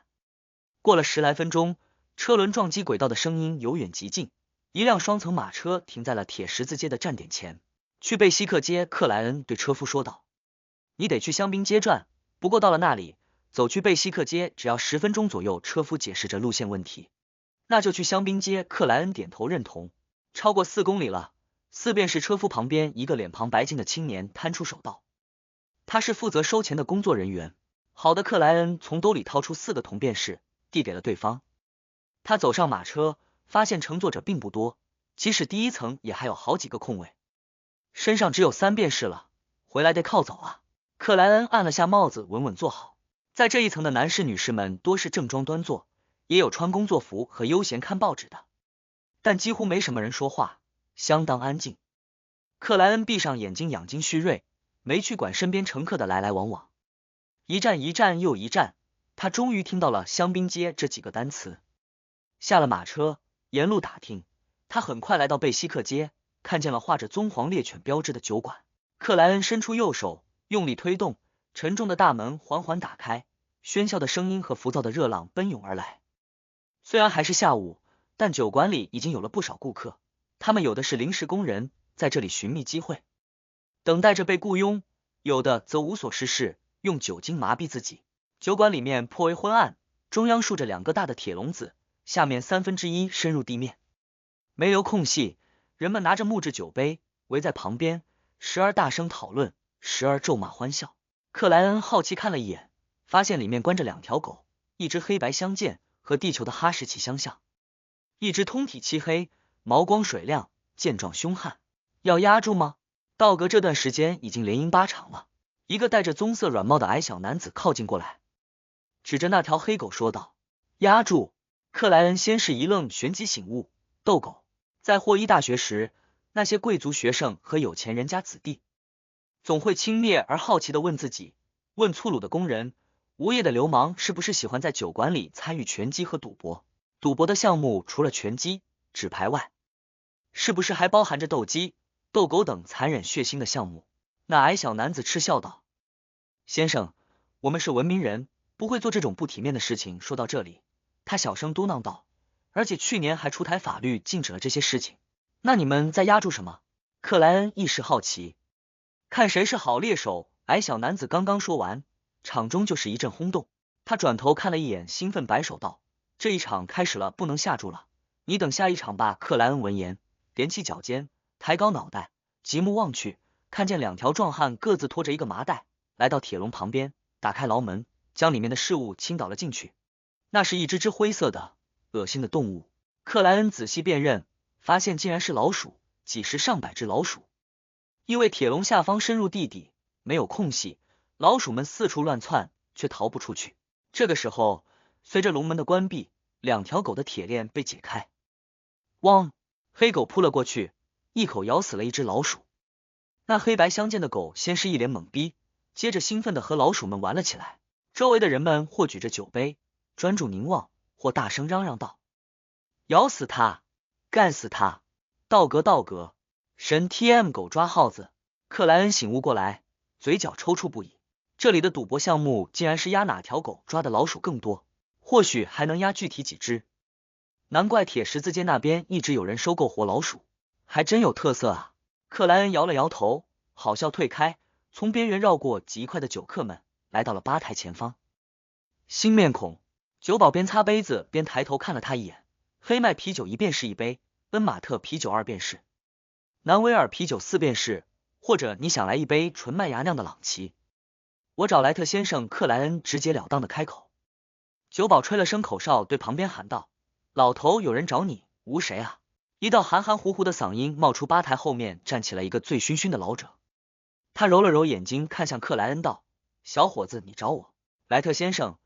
过了10来分钟，车轮撞击轨道的声音由远及近，一辆双层马车停在了铁十字街的站点前。去贝西克街，克莱恩对车夫说道，你得去香槟街转，不过到了那里，走去贝西克街只要10分钟左右。车夫解释着路线问题。那就去香槟街，克莱恩点头认同。超过4公里了。4便是车夫旁边一个脸庞白净的青年摊出手道，他是负责收钱的工作人员。好的，克莱恩从兜里掏出4个铜便士，递给了对方。他走上马车，发现乘坐者并不多，即使第1层也还有好几个空位，身上只有3便士了，回来得靠走啊。克莱恩按了下帽子，稳稳坐好。在这一层的男士女士们多是正装端坐，也有穿工作服和悠闲看报纸的，但几乎没什么人说话，相当安静。克莱恩闭上眼睛，养精蓄锐，没去管身边乘客的来来往往。一站一站又一站，他终于听到了香槟街这几个单词。下了马车，沿路打听，他很快来到贝西克街，看见了画着棕黄猎犬标志的酒馆。克莱恩伸出右手，用力推动，沉重的大门缓缓打开，喧嚣的声音和浮躁的热浪奔涌而来。虽然还是下午，但酒馆里已经有了不少顾客，他们有的是临时工人，在这里寻觅机会，等待着被雇佣，有的则无所事事，用酒精麻痹自己。酒馆里面颇为昏暗，中央竖着2个大的铁笼子，下面1/3深入地面，没留空隙。人们拿着木质酒杯围在旁边，时而大声讨论，时而咒骂欢笑。克莱恩好奇看了一眼，发现里面关着2条狗，一只黑白相间，和地球的哈士奇相像，一只通体漆黑，毛光水亮，健壮凶悍。要压住吗？道格这段时间已经连赢8场了。一个戴着棕色软帽的矮小男子靠近过来，指着那条黑狗说道，压住。克莱恩先是一愣，旋即醒悟，斗狗。在霍伊大学时，那些贵族学生和有钱人家子弟总会轻蔑而好奇地问自己，问粗鲁的工人，无业的流氓是不是喜欢在酒馆里参与拳击和赌博？赌博的项目除了拳击、纸牌外，是不是还包含着斗鸡、斗狗等残忍血腥的项目？那矮小男子嗤笑道，先生，我们是文明人，不会做这种不体面的事情。说到这里，他小声嘟囔道，而且去年还出台法律禁止了这些事情。那你们在压住什么？克莱恩一时好奇，看谁是好猎手。矮小男子刚刚说完，场中就是一阵轰动。他转头看了一眼，兴奋摆手道，这一场开始了，不能下注了，你等下一场吧。克莱恩闻言，踮起脚尖，抬高脑袋，极目望去，看见2条壮汉各自拖着一个麻袋，来到铁笼旁边，打开牢门，将里面的事物倾倒了进去。那是一只灰色的、恶心的动物。克莱恩仔细辨认，发现竟然是老鼠，几十上百只老鼠。因为铁笼下方深入地底，没有空隙，老鼠们四处乱窜，却逃不出去。这个时候，随着笼门的关闭，2条狗的铁链被解开。汪！黑狗扑了过去，一口咬死了一只老鼠。那黑白相间的狗先是一脸懵逼，接着兴奋地和老鼠们玩了起来。周围的人们或举着酒杯，专注凝望，或大声嚷嚷道：咬死他，干死他，道格道格，神 TM 狗抓耗子。克莱恩醒悟过来，嘴角抽搐不已。这里的赌博项目竟然是压哪条狗抓的老鼠更多，或许还能压具体几只。难怪铁十字街那边一直有人收购活老鼠，还真有特色啊。克莱恩摇了摇头，好笑退开，从边缘绕过极快的酒客们，来到了吧台前方。新面孔，酒保边擦杯子边抬头看了他一眼。黑麦啤酒1便士1杯，恩马特啤酒2便士，南威尔啤酒4便士，或者你想来一杯纯麦芽酿的朗奇？我找莱特先生。克莱恩直截了当的开口。酒保吹了声口哨，对旁边喊道：老头，有人找你。无谁啊？一道含含糊糊的嗓音冒出吧台后面站起了一个醉醺醺的老者。他揉了揉眼睛，看向克莱恩道：小伙子，你找我？莱特先生，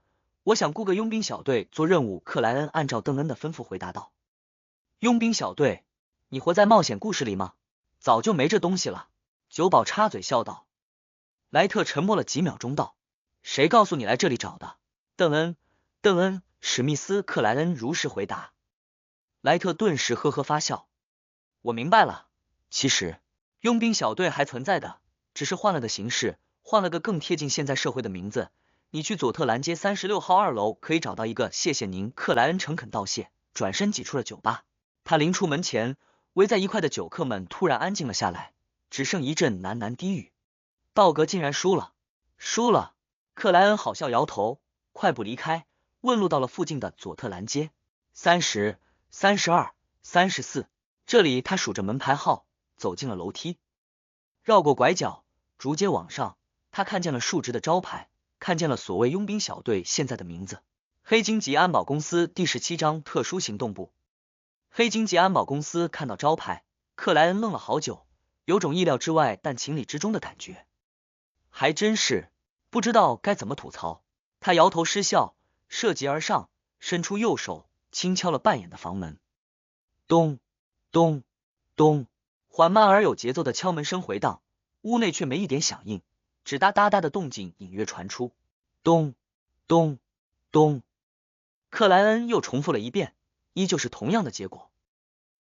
我想雇个佣兵小队做任务。克莱恩按照邓恩的吩咐回答道：佣兵小队？你活在冒险故事里吗？早就没这东西了。酒保插嘴笑道。莱特沉默了几秒钟道：谁告诉你来这里找的？邓恩，史密斯。克莱恩如实回答。莱特顿时呵呵发笑。我明白了，其实佣兵小队还存在的，只是换了个形式，换了个更贴近现在社会的名字。你去佐特兰街36号2楼可以找到一个。谢谢您。克莱恩诚恳道谢，转身挤出了酒吧。他临出门前，围在一块的酒客们突然安静了下来，只剩一阵喃喃低语。道格竟然输了。输了。克莱恩好笑摇头，快步离开，问路到了附近的佐特兰街30、32、34。这里他数着门牌号，走进了楼梯，绕过拐角，逐街往上。他看见了竖直的招牌，看见了所谓佣兵小队现在的名字：黑金级安保公司第17章特殊行动部。黑金级安保公司。看到招牌，克莱恩愣了好久，有种意料之外但情理之中的感觉。还真是，不知道该怎么吐槽。他摇头失笑，涉级而上，伸出右手轻敲了半掩的房门。咚咚咚，缓慢而有节奏的敲门声回荡，屋内却没一点响应，只哒哒哒的动静隐约传出。咚咚咚，克莱恩又重复了一遍，依旧是同样的结果。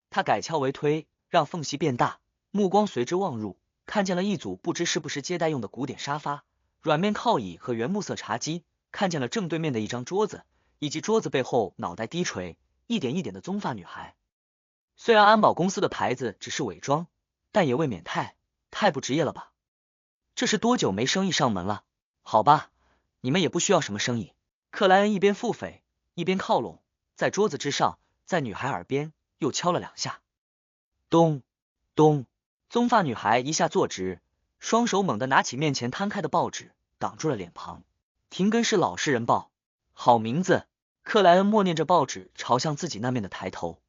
他改敲为推，让缝隙变大，目光随之望入，看见了一组不知是不是接待用的古典沙发、软面靠椅和原木色茶几，看见了正对面的一张桌子，以及桌子背后脑袋低垂、一点一点的棕发女孩。虽然安保公司的牌子只是伪装，但也未免太不职业了吧？这是多久没生意上门了？好吧，你们也不需要什么生意。克莱恩一边腹诽，一边靠拢，在桌子之上，在女孩耳边又敲了2下。咚咚，棕发女孩一下坐直，双手猛地拿起面前摊开的报纸，挡住了脸庞。廷根市老实人报，好名字。克莱恩默念着报纸，朝向自己那面的抬头。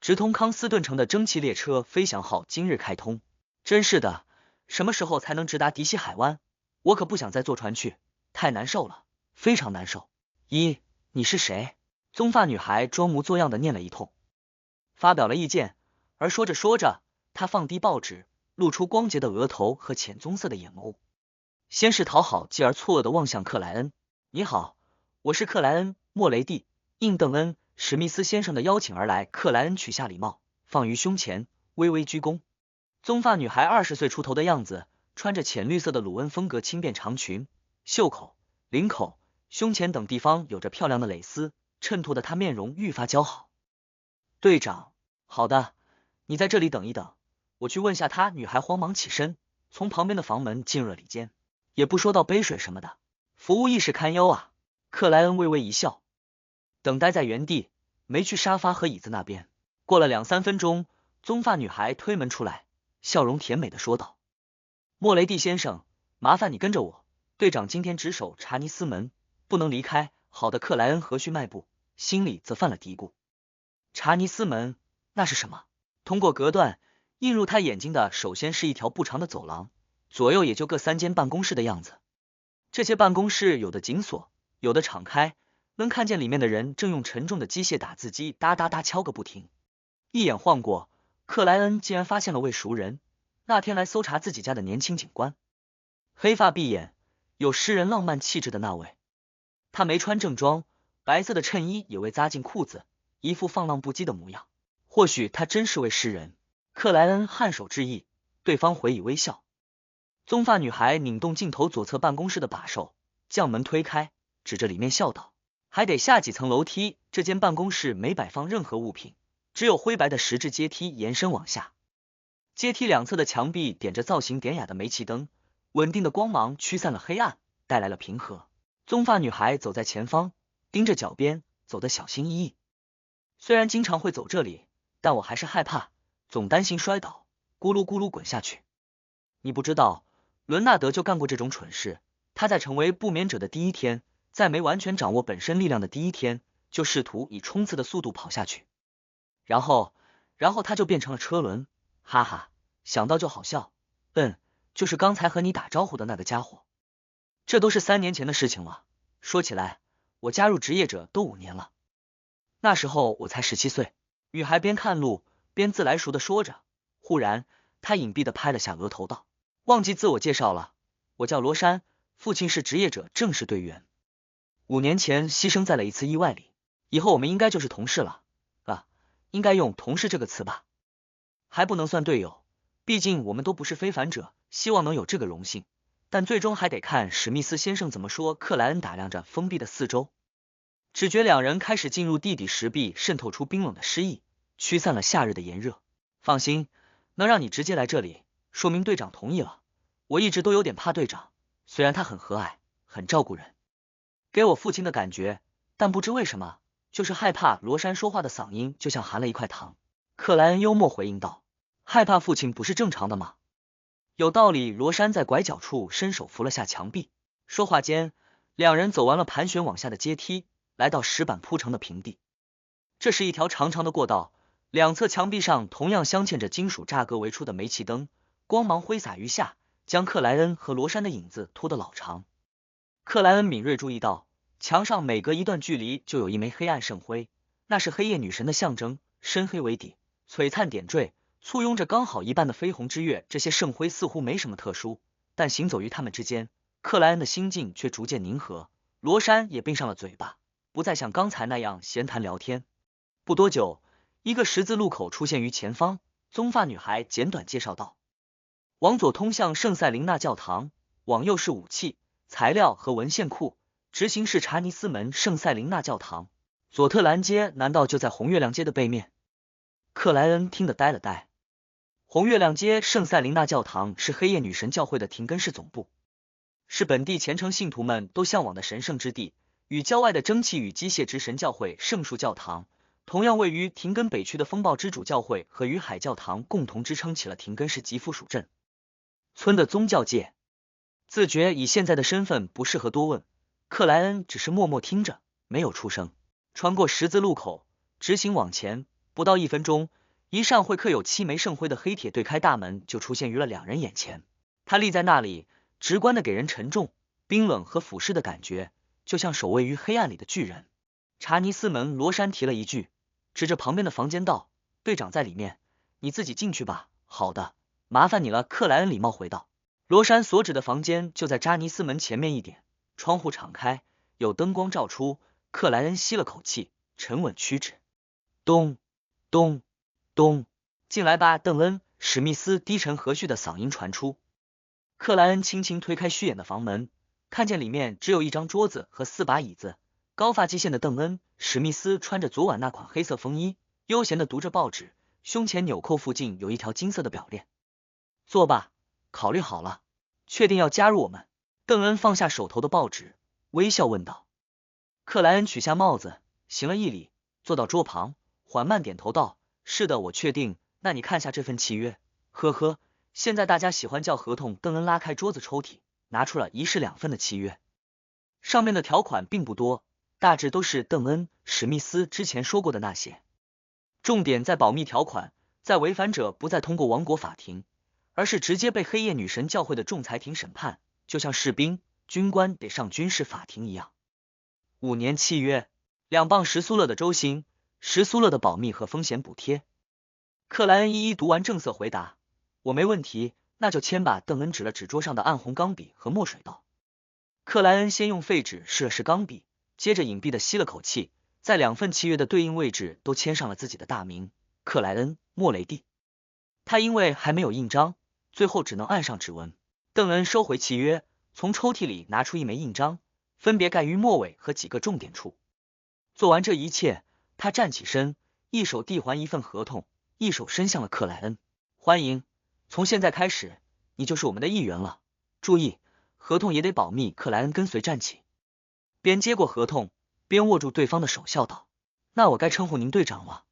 直通康斯顿城的蒸汽列车飞翔号今日开通。真是的，什么时候才能直达迪西海湾？我可不想再坐船去，太难受了，非常难受。你是谁？棕发女孩装模作样的念了一通，发表了意见。而说着说着，她放低报纸，露出光洁的额头和浅棕色的眼眸，先是讨好，继而错愕的望向克莱恩。你好，我是克莱恩·莫雷蒂，应邓恩·史密斯先生的邀请而来。克莱恩取下礼帽，放于胸前，微微鞠躬。棕发女孩20岁出头的样子，穿着浅绿色的鲁恩风格轻便长裙，袖口、领口、胸前等地方有着漂亮的蕾丝，衬托的她面容愈发姣好。队长，好的，你在这里等一等，我去问下他。女孩慌忙起身，从旁边的房门进入了里间，也不说倒杯水什么的，服务意识堪忧啊。克莱恩微微一笑。等待在原地，没去沙发和椅子那边。过了2、3分钟，棕发女孩推门出来，笑容甜美的说道：莫雷蒂先生，麻烦你跟着我，队长今天值守查尼斯门，不能离开。好的，克莱恩和煦迈步，心里则犯了嘀咕。查尼斯门，那是什么？通过隔断，映入他眼睛的首先是一条不长的走廊，左右也就各3间办公室的样子。这些办公室有的紧锁，有的敞开，能看见里面的人正用沉重的机械打字机哒哒哒敲个不停。一眼晃过，克莱恩竟然发现了位熟人，那天来搜查自己家的年轻警官，黑发碧眼，有诗人浪漫气质的那位。他没穿正装，白色的衬衣也未扎进裤子，一副放浪不羁的模样。或许他真是位诗人。克莱恩颔首致意，对方回以微笑。棕发女孩拧动镜头左侧办公室的把手，将门推开，指着里面笑道：还得下几层楼梯，这间办公室没摆放任何物品，只有灰白的石质阶梯延伸往下。阶梯两侧的墙壁点着造型典雅的煤气灯，稳定的光芒驱散了黑暗，带来了平和。棕发女孩走在前方，盯着脚边，走得小心翼翼。虽然经常会走这里，但我还是害怕，总担心摔倒，咕噜咕噜滚下去。你不知道，伦纳德就干过这种蠢事。他在成为不眠者的第一天，在没完全掌握本身力量的第一天，就试图以冲刺的速度跑下去。然后他就变成了车轮，哈哈，想到就好笑。就是刚才和你打招呼的那个家伙。这都是3年前的事情了。说起来，我加入职业者都5年了。那时候我才17岁。女孩边看路边自来熟的说着，忽然她隐蔽的拍了下额头道：忘记自我介绍了，我叫罗珊，父亲是职业者正式队员，5年前牺牲在了一次意外里，以后我们应该就是同事了。应该用同事这个词吧，还不能算队友，毕竟我们都不是非凡者，希望能有这个荣幸，但最终还得看史密斯先生怎么说。克莱恩打量着封闭的四周，只觉2人开始进入地底石壁渗透出冰冷的湿意，驱散了夏日的炎热。放心，能让你直接来这里，说明队长同意了。我一直都有点怕队长，虽然他很和蔼，很照顾人，给我父亲的感觉，但不知为什么，就是害怕。罗珊说话的嗓音就像含了一块糖。克莱恩幽默回应道：害怕父亲不是正常的吗？有道理。罗珊在拐角处伸手扶了下墙壁，说话间2人走完了盘旋往下的阶梯，来到石板铺成的平地。这是一条长长的过道，两侧墙壁上同样镶嵌着金属栅格围出的煤气灯，光芒挥洒于下，将克莱恩和罗珊的影子拖得老长。克莱恩敏锐注意到，墙上每隔一段距离就有一枚黑暗圣辉，那是黑夜女神的象征，深黑为底，璀璨点缀，簇拥着刚好一半的绯红之月。这些圣辉似乎没什么特殊，但行走于他们之间，克莱恩的心境却逐渐凝和。罗珊也闭上了嘴巴，不再像刚才那样闲谈聊天。不多久，一个十字路口出现于前方，棕发女孩简短介绍道：往左通向圣塞琳娜教堂，往右是武器、材料和文献库，直行是查尼斯门圣塞琳娜教堂。佐特兰街难道就在红月亮街的背面？克莱恩听得呆了呆。红月亮街圣塞琳娜教堂是黑夜女神教会的廷根市总部，是本地虔诚信徒们都向往的神圣之地，与郊外的蒸汽与机械之神教会圣树教堂同样位于廷根北区的风暴之主教会和与海教堂共同支撑起了廷根市及附属镇村的宗教界。自觉以现在的身份不适合多问，克莱恩只是默默听着，没有出声。穿过十字路口，直行往前，不到1分钟，一扇会刻有7枚圣辉的黑铁对开大门就出现于了2人眼前。他立在那里，直观的给人沉重、冰冷和俯视的感觉，就像守卫于黑暗里的巨人。查尼斯门，罗珊提了一句，指着旁边的房间道：队长在里面，你自己进去吧。好的，麻烦你了。克莱恩礼貌回道。罗珊所指的房间就在查尼斯门前面一点，窗户敞开，有灯光照出。克莱恩吸了口气，沉稳屈指。咚咚咚，进来吧，邓恩。史密斯低沉和煦的嗓音传出。克莱恩轻轻推开虚掩的房门，看见里面只有一张桌子和4把椅子。高发际线的邓恩·史密斯穿着昨晚那款黑色风衣，悠闲地读着报纸，胸前纽扣附近有一条金色的表链。坐吧，考虑好了，确定要加入我们？邓恩放下手头的报纸，微笑问道。克莱恩取下帽子，行了一礼，坐到桌旁，缓慢点头道：“是的，我确定。那你看下这份契约。”呵呵，现在大家喜欢叫合同。邓恩拉开桌子抽屉，拿出了1式2份的契约，上面的条款并不多，大致都是邓恩·史密斯之前说过的那些。重点在保密条款，在违反者不再通过王国法庭，而是直接被黑夜女神教会的仲裁庭审判，就像士兵、军官得上军事法庭一样。5年契约，2磅10苏勒的周薪，10苏勒的保密和风险补贴。克莱恩一一读完正色回答：“我没问题，那就签吧。”邓恩指了指桌上的暗红钢笔和墨水道。克莱恩先用废纸试了试钢笔，接着隐蔽的吸了口气，在2份契约的对应位置都签上了自己的大名：克莱恩·莫雷蒂。他因为还没有印章，最后只能按上指纹。邓恩收回契约，从抽屉里拿出1枚印章，分别盖于末尾和几个重点处。做完这一切，他站起身，一手递还1份合同，一手伸向了克莱恩：“欢迎，从现在开始，你就是我们的一员了。注意，合同也得保密。”克莱恩跟随站起，边接过合同，边握住对方的手，笑道：“那我该称呼您队长了。”“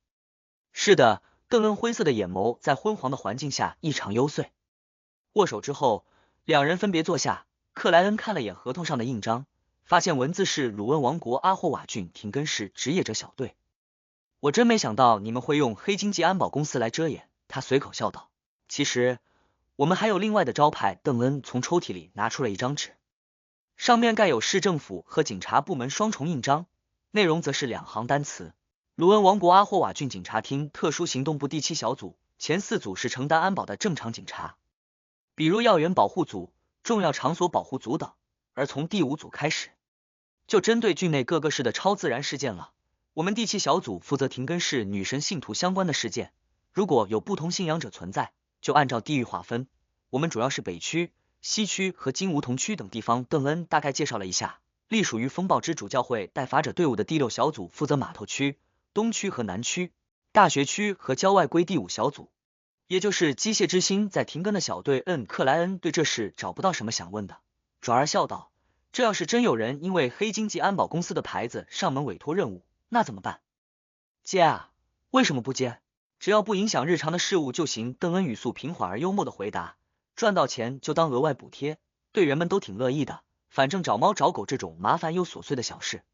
是的。”邓恩灰色的眼眸在昏黄的环境下异常幽邃。握手之后，两人分别坐下。克莱恩看了眼合同上的印章，发现文字是鲁恩王国阿霍瓦郡廷根市职业者小队。“我真没想到你们会用黑经济安保公司来遮掩。”他随口笑道。“其实我们还有另外的招牌。”邓恩从抽屉里拿出了一张纸，上面盖有市政府和警察部门双重印章，内容则是2行单词：鲁恩王国阿霍瓦郡警察厅特殊行动部第7小组，前4组是承担安保的正常警察，比如要员保护组、重要场所保护组等，而从第5组开始，就针对郡内各个市的超自然事件了。我们第7小组负责廷根市女神信徒相关的事件，如果有不同信仰者存在，就按照地域划分。我们主要是北区、西区和金梧桐区等地方。邓恩大概介绍了一下，隶属于风暴之主教会带法者队伍的第6小组负责码头区、东区和南区、大学区和郊外归第5小组，也就是机械之星在廷根的小队。克莱恩对这事找不到什么想问的，转而笑道：“这要是真有人因为黑经济安保公司的牌子上门委托任务，那怎么办？”“接啊，为什么不接？只要不影响日常的事务就行。”邓恩语速平缓而幽默的回答：“赚到钱就当额外补贴，队员们都挺乐意的，反正找猫找狗这种麻烦又琐碎的小事，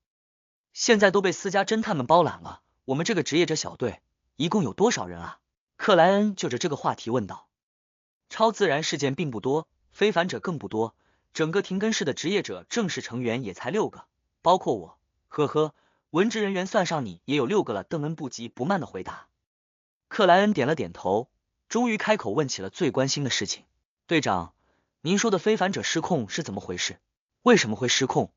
现在都被私家侦探们包揽了。我们这个职业者小队一共有多少人啊？”克莱恩就着这个话题问道。“超自然事件并不多，非凡者更不多，整个廷根市的职业者正式成员也才6个，包括我，呵呵，文职人员算上你也有6个了。”邓恩不急不慢的回答。克莱恩点了点头，终于开口问起了最关心的事情：“队长，您说的非凡者失控是怎么回事？为什么会失控？”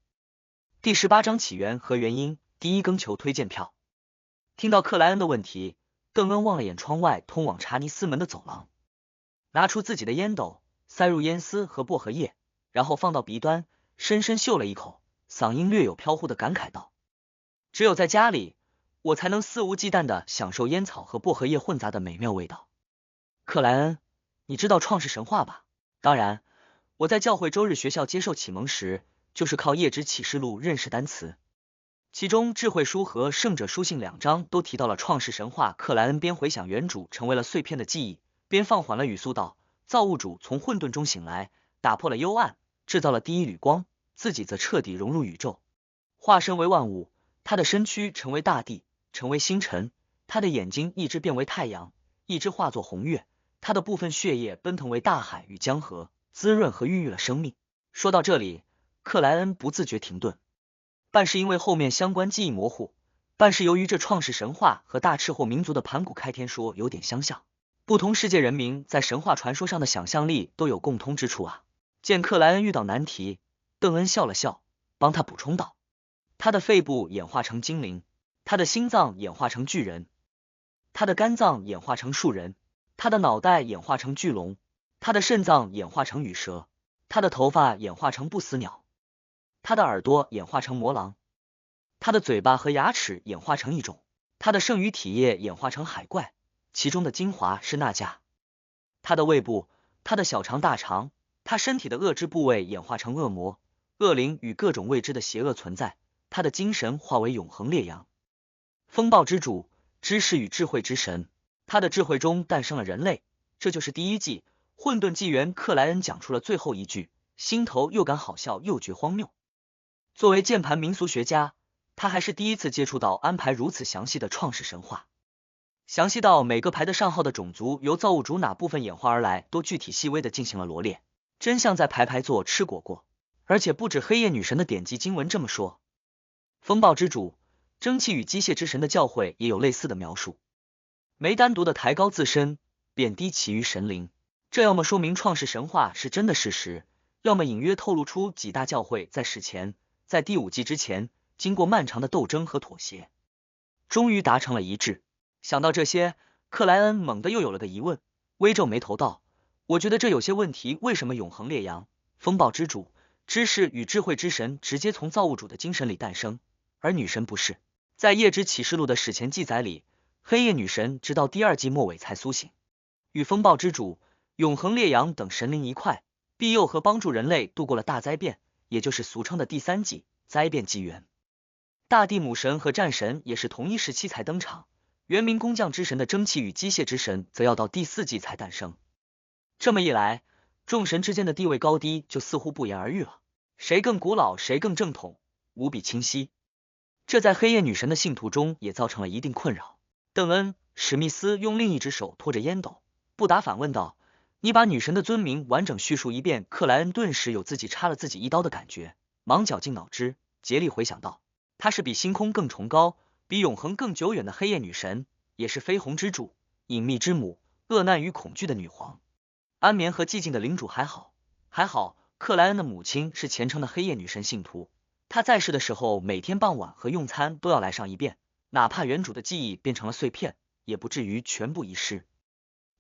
第18章起源和原因，第1更球推荐票。听到克莱恩的问题，邓恩望了眼窗外通往查尼斯门的走廊，拿出自己的烟斗，塞入烟丝和薄荷叶，然后放到鼻端，深深嗅了一口，嗓音略有飘忽的感慨道：“只有在家里，我才能肆无忌惮的享受烟草和薄荷叶混杂的美妙味道。”“克莱恩，你知道创世神话吧？”“当然，我在教会周日学校接受启蒙时，就是靠夜之启示录认识单词，其中智慧书和圣者书信2章都提到了创世神话。”克莱恩边回想原主成为了碎片的记忆，边放缓了语速道：“造物主从混沌中醒来，打破了幽暗，制造了第一缕光，自己则彻底融入宇宙，化身为万物。他的身躯成为大地，成为星辰，他的眼睛一只变为太阳，一只化作红月，他的部分血液奔腾为大海与江河，滋润和孕育了生命。”说到这里，克莱恩不自觉停顿，半是因为后面相关记忆模糊，半是由于这创世神话和大赤货民族的盘古开天说有点相像，不同世界人民在神话传说上的想象力都有共通之处啊。见克莱恩遇到难题，邓恩笑了笑，帮他补充道：“他的肺部演化成精灵，他的心脏演化成巨人，他的肝脏演化成树人，他的脑袋演化成巨龙，他的肾脏演化成羽蛇，他的头发演化成不死鸟，他的耳朵演化成魔狼，他的嘴巴和牙齿演化成一种，他的剩余体液演化成海怪，其中的精华是钠钾，他的胃部，他的小肠大肠，他身体的恶之部位演化成恶魔、恶灵与各种未知的邪恶存在，他的精神化为永恒烈阳，风暴之主，知识与智慧之神，他的智慧中诞生了人类。这就是第一季混沌纪元。克莱恩讲出了最后一句，心头又感好笑又觉荒谬。作为键盘民俗学家，他还是第一次接触到安排如此详细的创世神话，详细到每个排得上号的种族由造物主哪部分演化而来，都具体细微的进行了罗列，真像在排排坐吃果果。而且不止黑夜女神的典籍经文这么说，风暴之主、蒸汽与机械之神的教诲也有类似的描述，没单独的抬高自身，贬低其余神灵。这要么说明创世神话是真的事实，要么隐约透露出几大教诲在史前，在第5季之前，经过漫长的斗争和妥协，终于达成了一致。想到这些，克莱恩猛地又有了个疑问，微皱眉头道：我觉得这有些问题，为什么永恒烈阳、风暴之主、知识与智慧之神直接从造物主的精神里诞生，而女神不是？在夜之启示录的史前记载里，黑夜女神直到第2季末尾才苏醒，与风暴之主、永恒烈阳等神灵一块，庇佑和帮助人类度过了大灾变，也就是俗称的第3季灾变纪元。大地母神和战神也是同一时期才登场，原名工匠之神的蒸汽与机械之神则要到第4季才诞生。这么一来，众神之间的地位高低就似乎不言而喻了，谁更古老，谁更正统，无比清晰。这在黑夜女神的信徒中也造成了一定困扰。邓恩·史密斯用另一只手托着烟斗，不答反问道：你把女神的尊名完整叙述一遍。克莱恩顿时有自己插了自己一刀的感觉，忙绞尽脑汁，竭力回想到，她是比星空更崇高，比永恒更久远的黑夜女神，也是绯红之主、隐秘之母、恶难与恐惧的女皇。安眠和寂静的领主还好，克莱恩的母亲是虔诚的黑夜女神信徒，她在世的时候每天傍晚和用餐都要来上一遍，哪怕原主的记忆变成了碎片，也不至于全部遗失。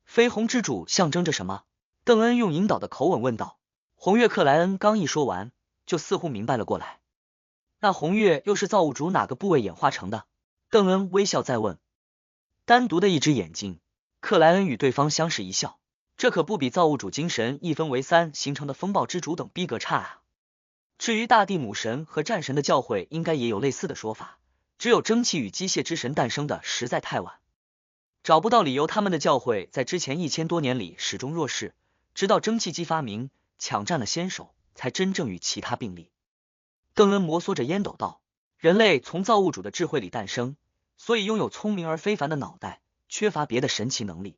绯红之主象征着什么？邓恩用引导的口吻问道。红月克莱恩刚一说完，就似乎明白了过来。那红月又是造物主哪个部位演化成的？邓恩微笑再问。单独的一只眼睛。克莱恩与对方相视一笑，这可不比造物主精神一分为3形成的风暴之主等逼格差啊。至于大地母神和战神的教诲，应该也有类似的说法，只有蒸汽与机械之神诞生的实在太晚，找不到理由他们的教诲在之前1000多年里始终弱势，直到蒸汽机发明，抢占了先手，才真正与其他并立。邓恩摩挲着烟斗道：人类从造物主的智慧里诞生，所以拥有聪明而非凡的脑袋，缺乏别的神奇能力。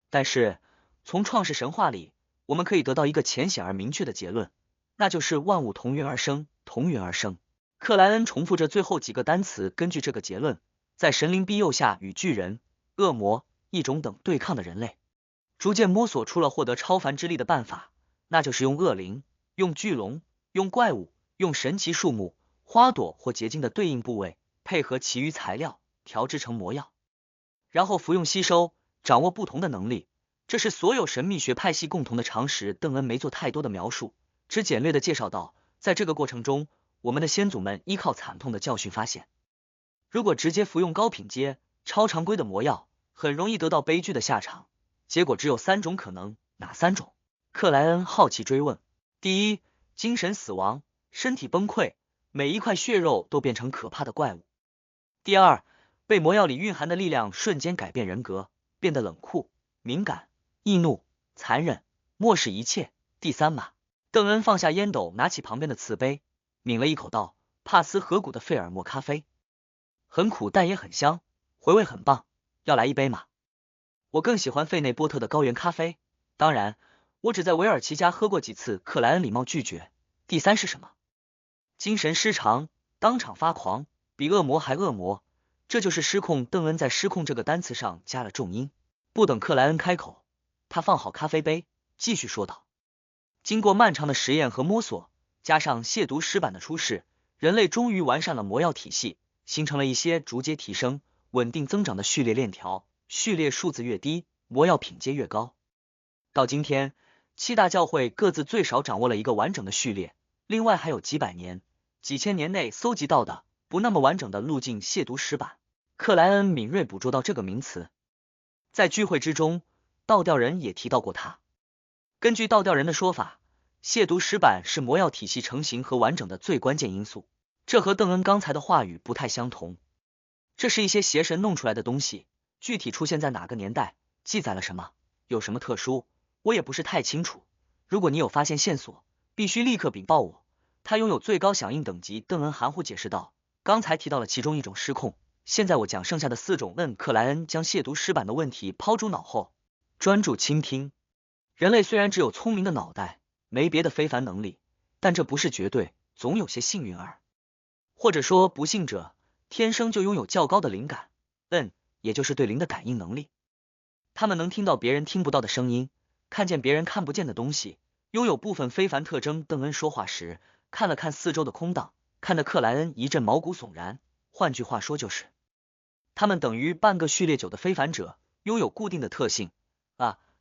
但是从创世神话里，我们可以得到一个浅显而明确的结论，那就是万物同源而生，同源而生。克莱恩重复着最后几个单词，根据这个结论，在神灵庇佑下与巨人、恶魔、异种等对抗的人类，逐渐摸索出了获得超凡之力的办法，那就是用恶灵、用巨龙、用怪物、用神奇树木、花朵或结晶的对应部位，配合其余材料，调制成魔药，然后服用吸收，掌握不同的能力。这是所有神秘学派系共同的常识。邓恩没做太多的描述，只简略的介绍到，在这个过程中，我们的先祖们依靠惨痛的教训发现，如果直接服用高品阶、超常规的魔药，很容易得到悲剧的下场。结果只有3种可能，哪3种？克莱恩好奇追问。第一，精神死亡，身体崩溃，每一块血肉都变成可怕的怪物。第二，被魔药里蕴含的力量瞬间改变人格，变得冷酷、敏感、易怒、残忍，漠视一切。第3嘛。邓恩放下烟斗，拿起旁边的瓷杯，抿了一口道：帕斯河谷的费尔莫咖啡，很苦但也很香，回味很棒，要来一杯吗？我更喜欢费内波特的高原咖啡，当然我只在维尔奇家喝过几次。克莱恩礼貌拒绝。第3是什么？精神失常，当场发狂，比恶魔还恶魔，这就是失控。邓恩在失控这个单词上加了重音。不等克莱恩开口，他放好咖啡杯，继续说道：经过漫长的实验和摸索，加上亵渎石板的出世，人类终于完善了魔药体系，形成了一些逐阶提升、稳定增长的序列链条，序列数字越低，魔药品阶越高。到今天，7大教会各自最少掌握了一个完整的序列，另外还有几百年、几千年内搜集到的不那么完整的路径亵渎石板。克莱恩敏锐捕捉到这个名词，在聚会之中，倒吊人也提到过它。根据倒吊人的说法，亵渎石板是魔药体系成型和完整的最关键因素，这和邓恩刚才的话语不太相同。这是一些邪神弄出来的东西，具体出现在哪个年代，记载了什么，有什么特殊，我也不是太清楚。如果你有发现线索，必须立刻禀报我。他拥有最高响应等级。邓恩含糊解释道，刚才提到了其中一种失控，现在我讲剩下的4种。克莱恩将亵渎石板的问题抛诸脑后，专注倾听。人类虽然只有聪明的脑袋，没别的非凡能力，但这不是绝对，总有些幸运儿，或者说不幸者天生就拥有较高的灵感，也就是对灵的感应能力。他们能听到别人听不到的声音，看见别人看不见的东西，拥有部分非凡特征。邓恩说话时看了看四周的空档，看得克莱恩一阵毛骨悚然。换句话说就是，他们等于半个序列9的非凡者，拥有固定的特性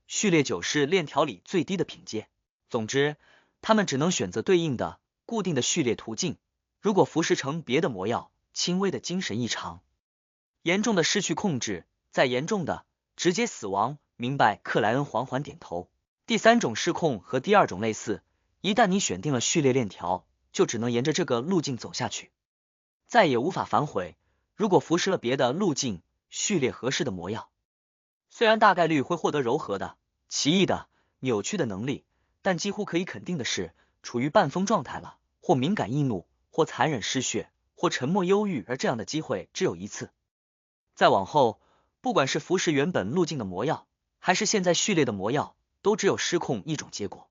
序列9是链条里最低的品阶。总之，他们只能选择对应的固定的序列途径。如果服食成别的魔药，轻微的精神异常，严重的失去控制，再严重的直接死亡。明白？克莱恩缓缓点头。第3种失控和第2种类似，一旦你选定了序列链条，就只能沿着这个路径走下去，再也无法反悔。如果服食了别的路径序列合适的魔药，虽然大概率会获得柔和的、奇异的、扭曲的能力，但几乎可以肯定的是，处于半疯状态了，或敏感易怒，或残忍失血，或沉默忧郁，而这样的机会只有一次。再往后，不管是服食原本路径的魔药，还是现在序列的魔药，都只有失控一种结果，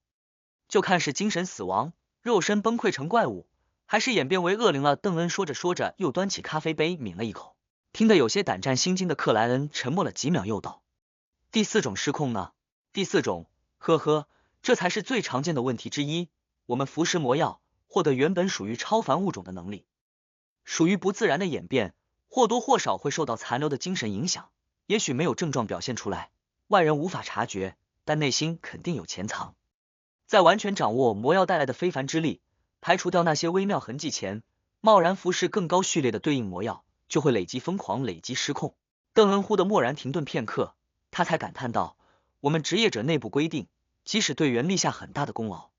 就看是精神死亡，肉身崩溃成怪物，还是演变为恶灵了。邓恩说着说着，又端起咖啡杯抿了一口，听得有些胆战心惊的克莱恩沉默了几秒，又道：第4种失控呢？第4种，呵呵，这才是最常见的问题之一。我们服食魔药，获得原本属于超凡物种的能力，属于不自然的演变，或多或少会受到残留的精神影响，也许没有症状表现出来，外人无法察觉，但内心肯定有潜藏。在完全掌握魔药带来的非凡之力，排除掉那些微妙痕迹前，贸然服食更高序列的对应魔药，就会累积疯狂，累积失控。邓恩忽地蓦然停顿片刻，他才感叹道：我们职业者内部规定，即使队员立下很大的功劳，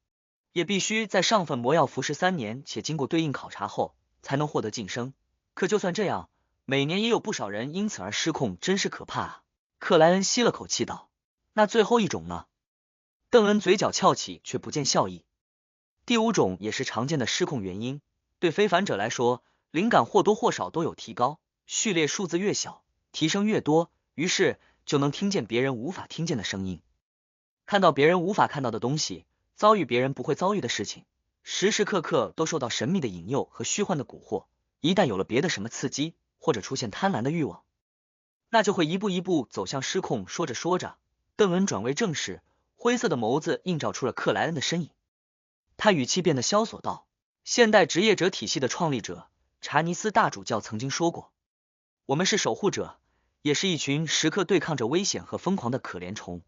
也必须在上份魔药服食3年，且经过对应考察后，才能获得晋升。可就算这样，每年也有不少人因此而失控，真是可怕啊！克莱恩吸了口气道：那最后一种呢？邓恩嘴角翘起，却不见笑意。第5种也是常见的失控原因，对非凡者来说，灵感或多或少都有提高，序列数字越小，提升越多，于是就能听见别人无法听见的声音，看到别人无法看到的东西，遭遇别人不会遭遇的事情，时时刻刻都受到神秘的引诱和虚幻的蛊惑。一旦有了别的什么刺激，或者出现贪婪的欲望，那就会一步一步走向失控。说着说着，邓恩转为正视，灰色的眸子映照出了克莱恩的身影。他语气变得萧索道：现代职业者体系的创立者查尼斯大主教曾经说过，我们是守护者，也是一群时刻对抗着危险和疯狂的可怜虫。